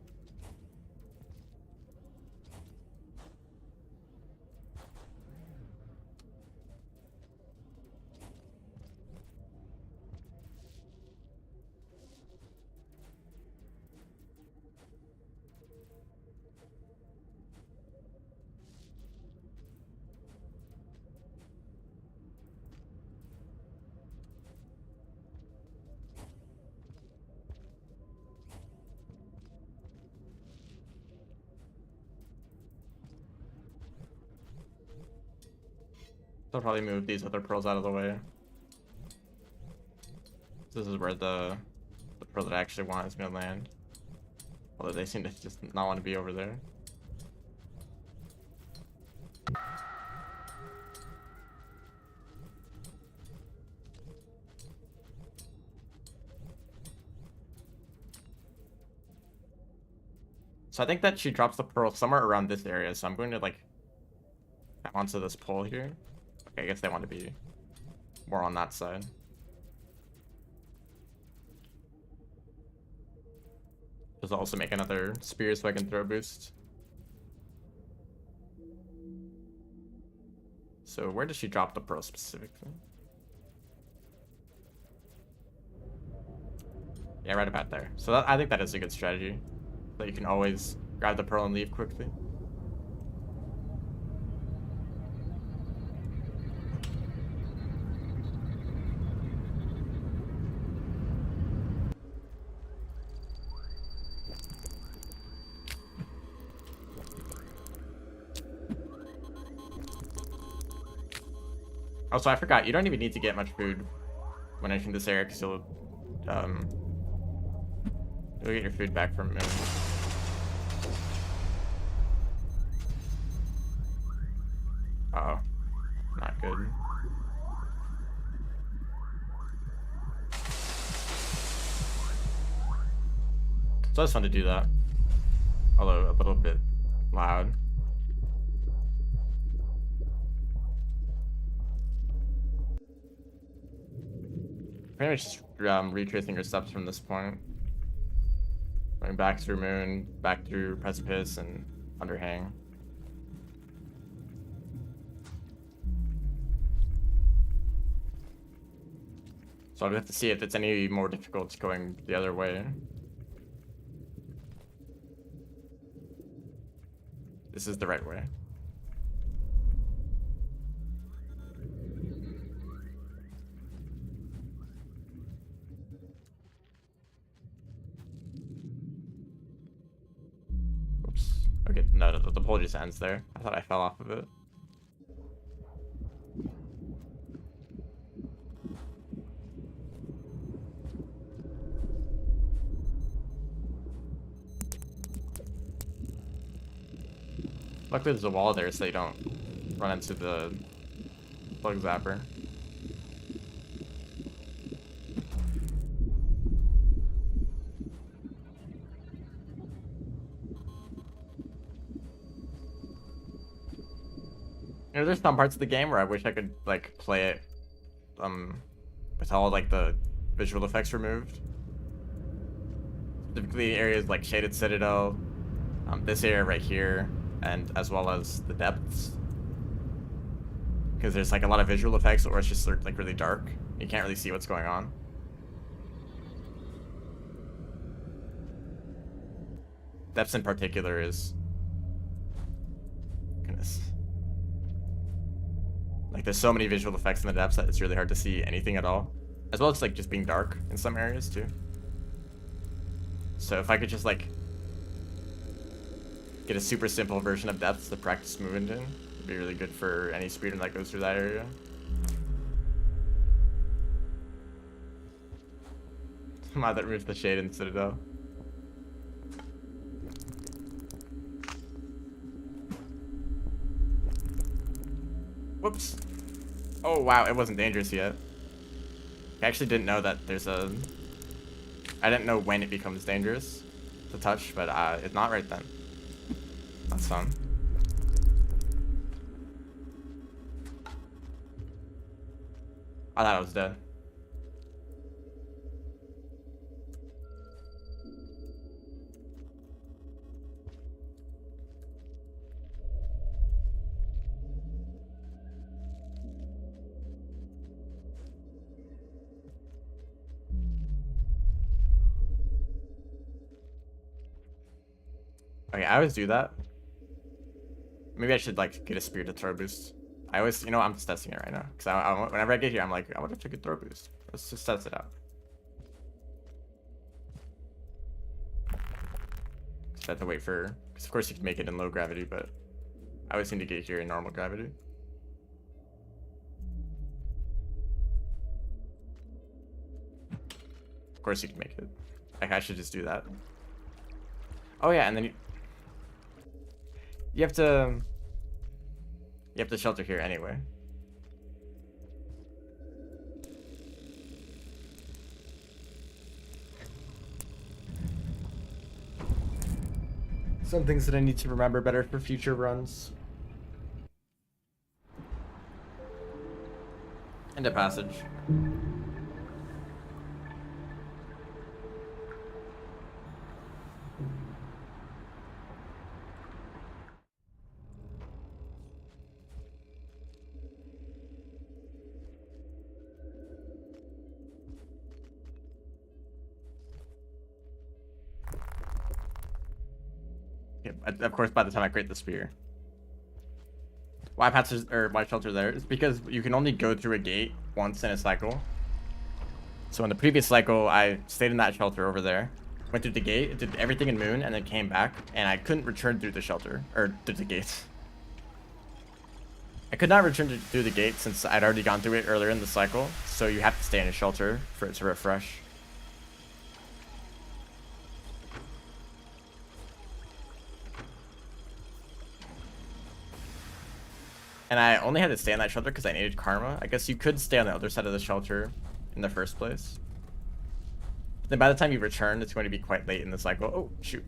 They'll probably move these other pearls out of the way. This is where the pearl that I actually want is gonna land. Although they seem to just not want to be over there. So I think that she drops the pearl somewhere around this area, so I'm going to like onto this pole here. Okay, I guess they want to be more on that side. Just also make another spear so I can throw a boost. So where does she drop the pearl specifically? Yeah, right about there. So I think that is a good strategy. So you can always grab the pearl and leave quickly. Also, I forgot, you don't even need to get much food when entering this area, because you'll get your food back from Moon. Uh-oh. Not good. So it's fun to do that. Although a little bit loud. Pretty much just retracing your steps from this point. Going back through Moon, back through Precipice, and Underhang. So I'll have to see if it's any more difficult going the other way. This is the right way. Oops. Okay, no, the pole just ends there. I thought I fell off of it. Luckily there's a wall there so you don't run into the plug zapper. You know, there's some parts of the game where I wish I could like play it with all like the visual effects removed. Specifically areas like Shaded Citadel, this area right here, and as well as the depths, because there's like a lot of visual effects or it's just like really dark. You can't really see what's going on. Depths in particular is, goodness, like there's so many visual effects in the depths that it's really hard to see anything at all, as well as like just being dark in some areas too. So if I could just like get a super simple version of depths to practice movement in, it'd be really good for any speedrun that goes through that area. Somehow that removes the shade in Citadel. Whoops. Oh wow, it wasn't dangerous yet. I actually didn't know that there's a... I didn't know when it becomes dangerous to touch, but it's not right then. That's fun. I thought I was dead. Okay, I always do that. Maybe I should like get a spear to throw boost. I always, you know, I'm just testing it right now. Because whenever I get here, I'm like, I wonder if I could throw boost. Let's just test it out. Just have to wait for, because of course you can make it in low gravity, but I always seem to get here in normal gravity. Of course you can make it. Like I should just do that. Oh yeah, and then you have to shelter here anyway. Some things that I need to remember better for future runs. End of passage. Of course, by the time I create the spear. Why passage or why shelter there is because you can only go through a gate once in a cycle. So in the previous cycle, I stayed in that shelter over there, went through the gate, it did everything in Moon, and then came back, and I couldn't return through the shelter or through the gates. I could not return through the gate since I'd already gone through it earlier in the cycle, so you have to stay in a shelter for it to refresh. And I only had to stay in that shelter because I needed karma. I guess you could stay on the other side of the shelter in the first place. But then by the time you return, it's going to be quite late in the cycle. Oh, shoot.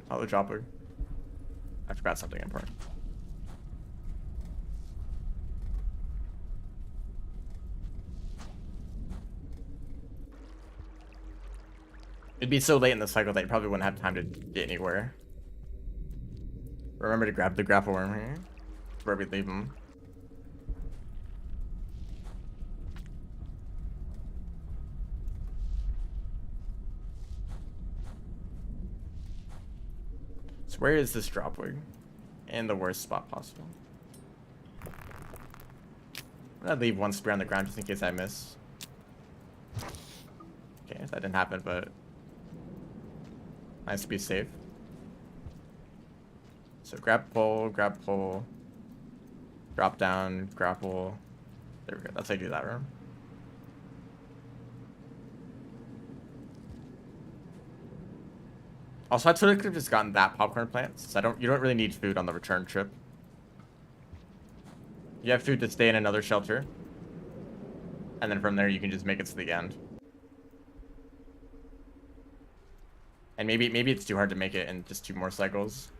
Hello, dropper. I forgot something important. It'd be so late in the cycle that you probably wouldn't have time to get anywhere. Remember to grab the grapple worm here. Where we leave him. So where is this drop wig? In the worst spot possible. I'm gonna leave one spear on the ground just in case I miss. Okay, that didn't happen, but nice to be safe. So grab pole, drop down, grapple. There we go. That's how you do that room. Also, I totally could have just gotten that popcorn plant, since you don't really need food on the return trip. You have food to stay in another shelter. And then from there you can just make it to the end. And maybe it's too hard to make it in just 2 more cycles.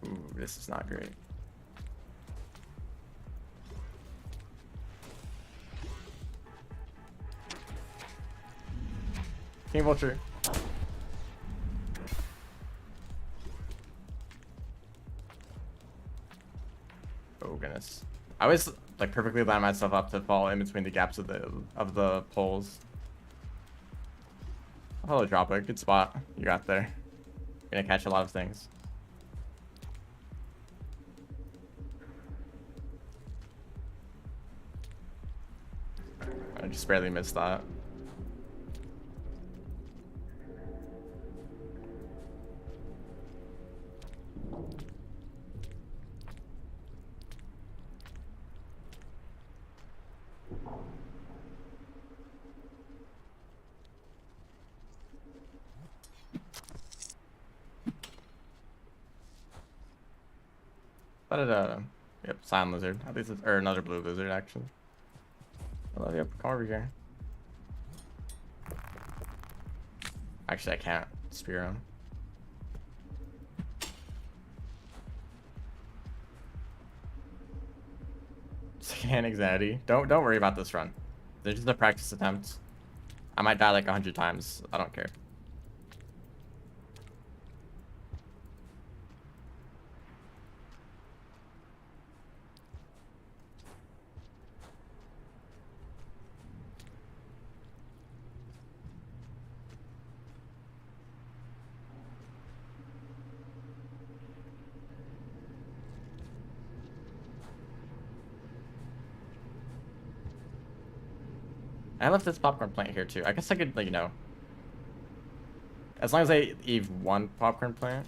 Ooh, this is not great. King Vulture. Oh goodness. I always like perfectly line myself up to fall in between the gaps of the poles. Hello, Dropper. Good spot you got there. You're gonna catch a lot of things. I just barely missed that. Yep, Silent Lizard. At least or another blue lizard, actually. I love you. Come over here. Actually, I can't spear him. Second anxiety. Don't worry about this run. They're just a practice attempt. I might die like 100 times. I don't care. I left this popcorn plant here too. I guess I could, like, you know, as long as I leave one popcorn plant.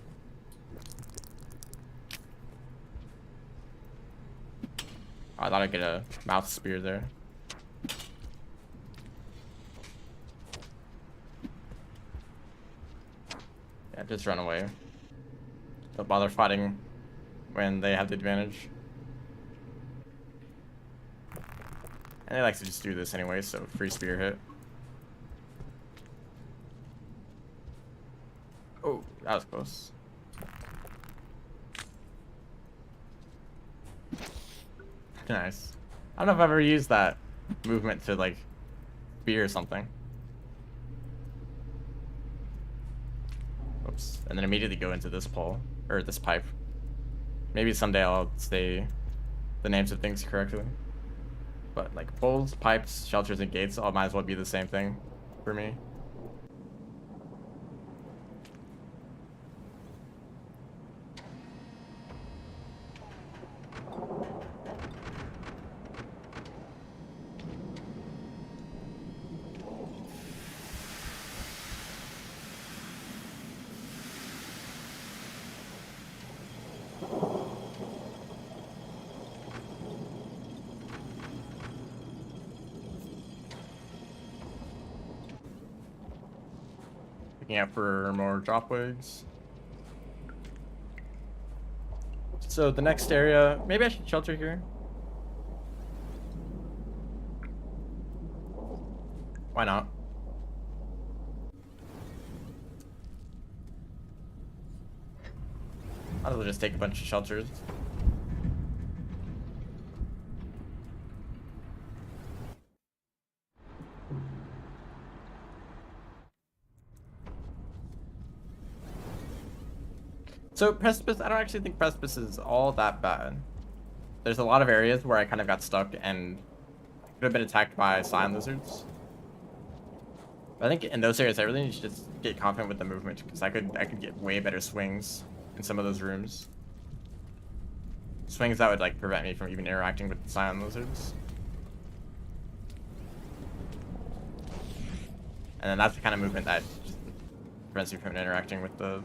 Oh, I thought I'd get a mouth spear there. Yeah, just run away. Don't bother fighting when they have the advantage. And they like to just do this anyway, so free spear hit. Oh, that was close. Nice. I don't know if I've ever used that movement to, like, spear or something. Oops. And then immediately go into this pole, or this pipe. Maybe someday I'll say the names of things correctly. But like poles, pipes, shelters, and gates all might as well be the same thing for me. Looking out for more drop wigs. So the next area, maybe I should shelter here. Why not? Might as well just take a bunch of shelters. So Precipice, I don't actually think Precipice is all that bad. There's a lot of areas where I kind of got stuck and could have been attacked by Cyan Lizards. But I think in those areas I really need to just get confident with the movement, because I could get way better swings in some of those rooms. Swings that would like prevent me from even interacting with the Cyan Lizards. And then that's the kind of movement that just prevents me from interacting with the...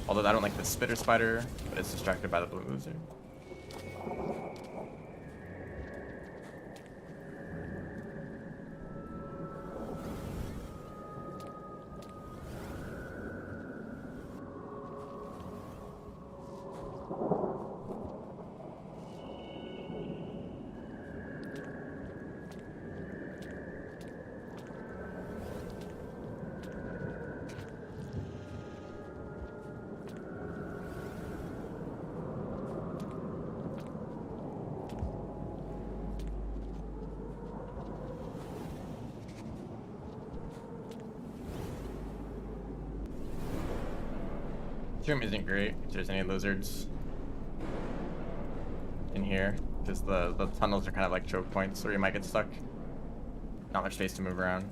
Although I don't like the Spitter Spider, but it's distracted by the Blue Lizard. This room isn't great if there's any lizards in here, because the tunnels are kind of like choke points where you might get stuck. Not much space to move around.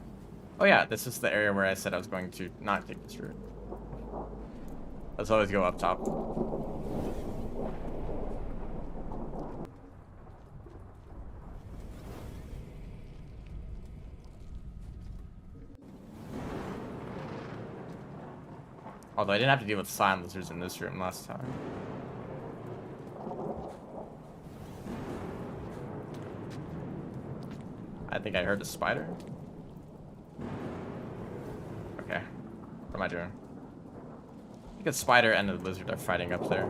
Oh yeah, this is the area where I said I was going to not take this route. Let's always go up top. Although I didn't have to deal with Cyan Lizards in this room last time. I think I heard a spider. Okay. What am I doing? I think a spider and a lizard are fighting up there.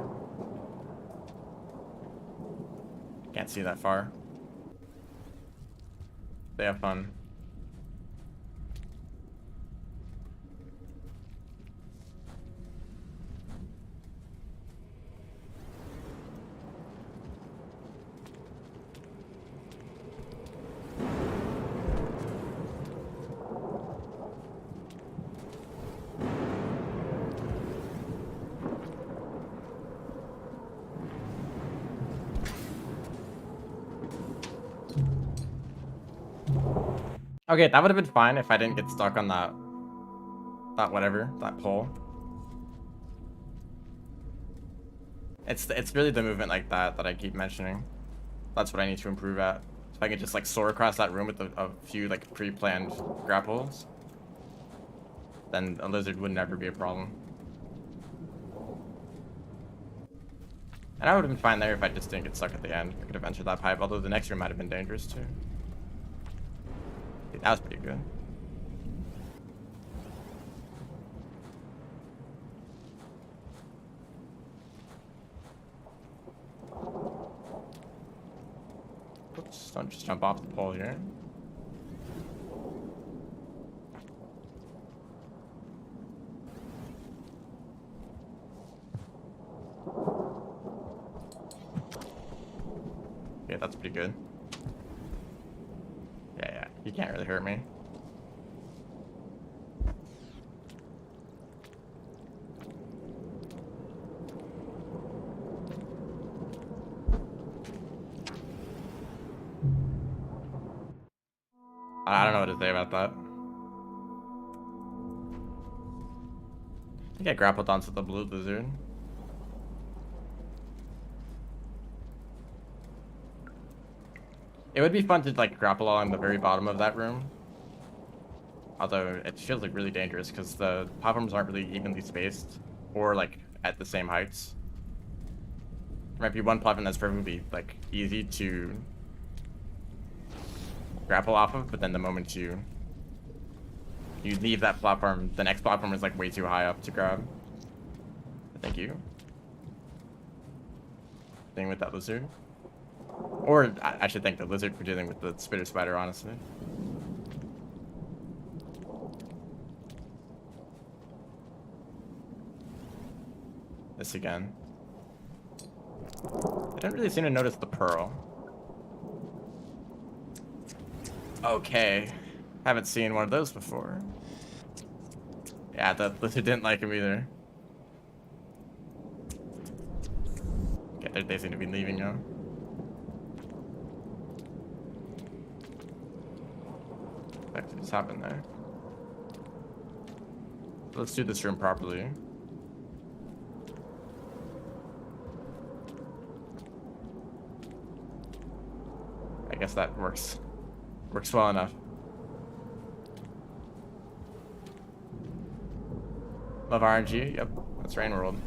Can't see that far. They have fun. Okay, that would have been fine if I didn't get stuck on that pole. It's really the movement like that I keep mentioning. That's what I need to improve at. If I could just like soar across that room with a few like pre-planned grapples, then a lizard would never be a problem. And I would have been fine there if I just didn't get stuck at the end. I could have entered that pipe, although the next room might have been dangerous too. That was pretty good. Oops, don't just jump off the pole here. Okay, that's pretty good. Yeah, you can't really hurt me. I don't know what to say about that. I think I grappled onto the blue lizard. It would be fun to like grapple along the very bottom of that room. Although it feels like really dangerous because the platforms aren't really evenly spaced or like at the same heights. There might be one platform that's perfectly like easy to grapple off of, but then the moment you You leave that platform, the next platform is like way too high up to grab. Thank you. Thing with that lizard. Or I should thank the lizard for dealing with the spitter spider, honestly. This again. I don't really seem to notice the pearl. Okay. Haven't seen one of those before. Yeah, the lizard didn't like him either. Okay, they seem to be leaving now. What just happened there? Let's do this room properly. I guess that works. Works well enough. Love RNG? Yep, that's Rain World.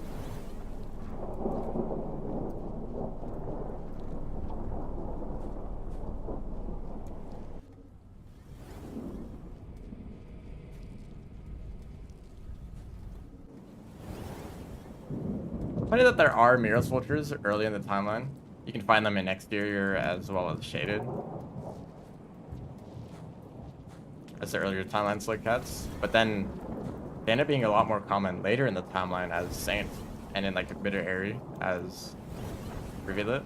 Funny that there are Mirrorless Vultures early in the timeline. You can find them in exterior as well as shaded. As the earlier timeline Slick Cats. But then they end up being a lot more common later in the timeline as Saint and in like Bitter Airy as Reveal It.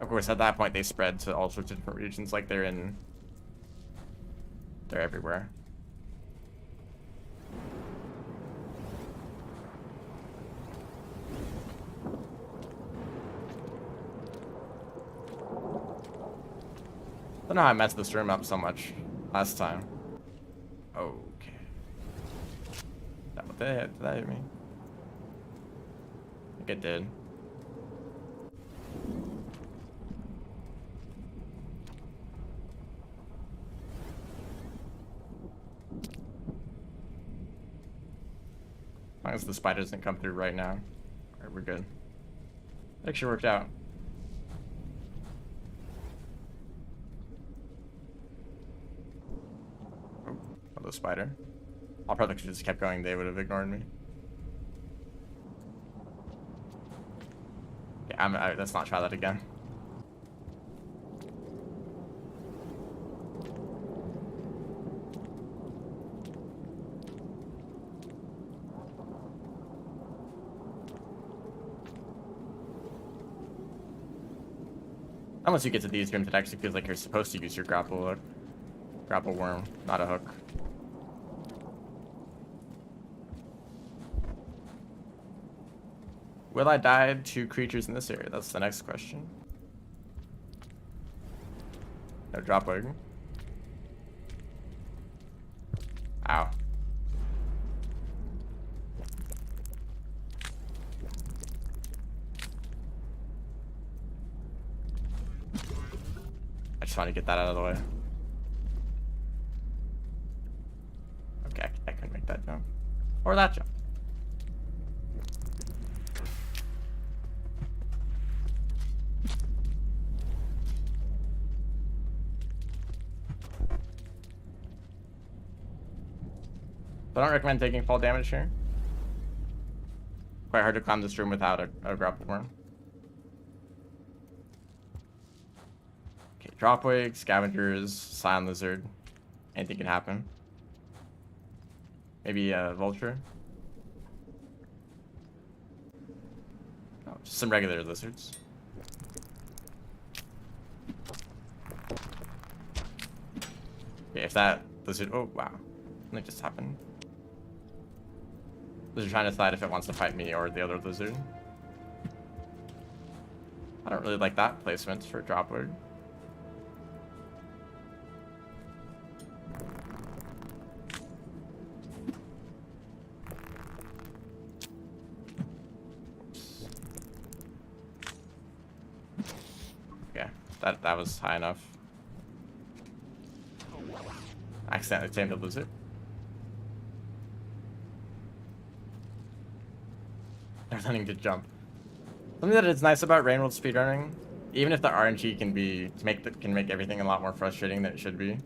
Of course, at that point they spread to all sorts of different regions, like they're everywhere. I don't know how I messed this room up so much last time. Okay. Did that hit me? I think it did. As long as the spider doesn't come through right now. Alright, we're good. It actually worked out. The spider. I'll probably just kept going, they would have ignored me. Yeah, let's not try that again. Once you get to these rooms, it actually feels like you're supposed to use your grapple hook. Grapple worm, not a hook. Will I die to creatures in this area? That's the next question. No drop wig. Ow. I just want to get that out of the way. Okay, I couldn't make that jump. Or that jump. I don't recommend taking fall damage here. Quite hard to climb this room without a grapple worm. Okay, dropwig, scavengers, silent lizard. Anything can happen. Maybe a vulture. Oh, just some regular lizards. Okay, if that lizard, oh wow, something just happened. Lizard trying to decide if it wants to fight me or the other lizard. I don't really like that placement for dropwig. Yeah, that was high enough. Accidentally tamed a lizard. They're learning to jump. Something that is nice about Rainworld speedrunning, Even if the RNG can make everything a lot more frustrating than it should be.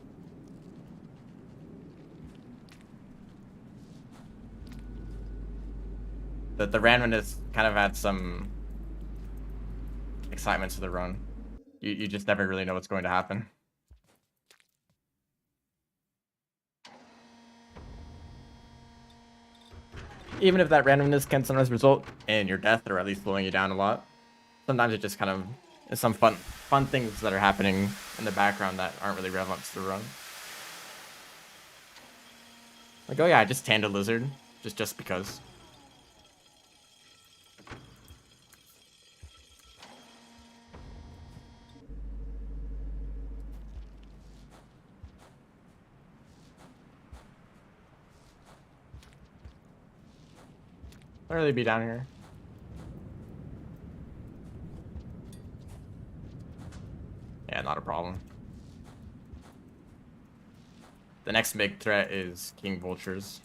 The randomness kind of adds some excitement to the run. You just never really know what's going to happen. Even if that randomness can sometimes result in your death or at least slowing you down a lot, sometimes it just kind of is some fun things that are happening in the background that aren't really relevant to the run. Like, oh yeah, I just tanned a lizard just because. I'll really be down here. Yeah, not a problem. The next big threat is King Vultures.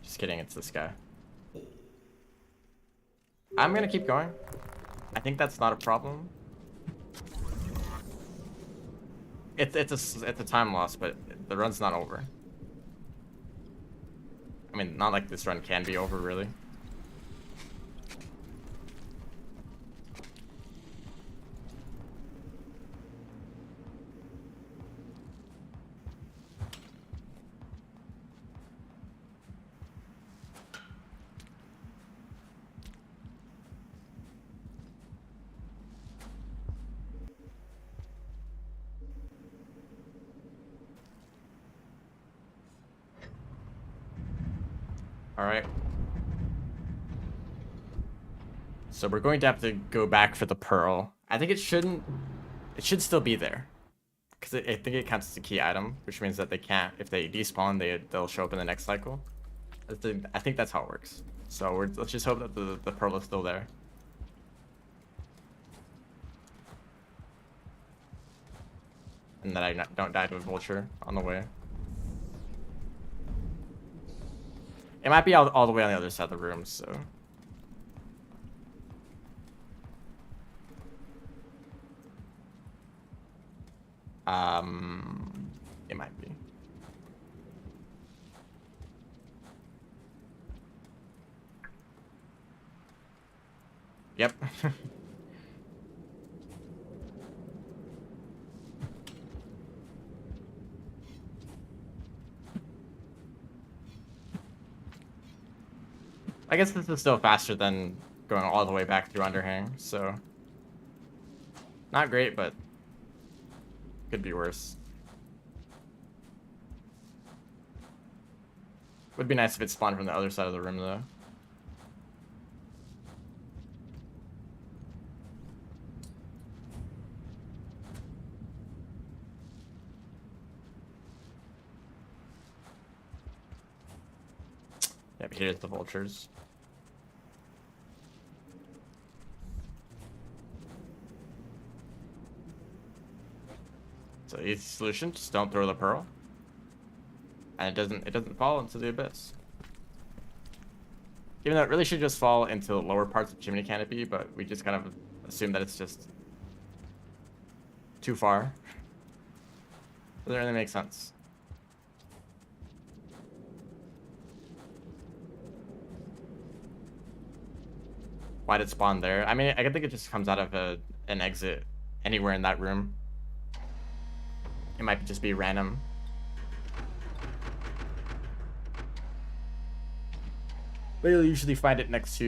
Just kidding, it's this guy. I'm gonna keep going. I think that's not a problem. It's a time loss, but the run's not over. I mean, not like this run can be over, really. All right. So we're going to have to go back for the pearl. I think it should still be there. Because I think it counts as a key item, which means that they can't, if they despawn, they'll show up in the next cycle. I think that's how it works. So let's just hope that the pearl is still there. And that I don't die to a vulture on the way. It might be all the way on the other side of the room, so... It might be. Yep. I guess this is still faster than going all the way back through Underhang, so... Not great, but... could be worse. Would be nice if it spawned from the other side of the room, though. Yep, here's the vultures. So easy solution, just don't throw the pearl. And it doesn't fall into the abyss. Even though it really should just fall into the lower parts of Chimney Canopy, but we just kind of assume that it's just too far. Doesn't really make sense. Why did it spawn there? I mean, I think it just comes out of an exit anywhere in that room. It might just be random. But you'll usually find it next to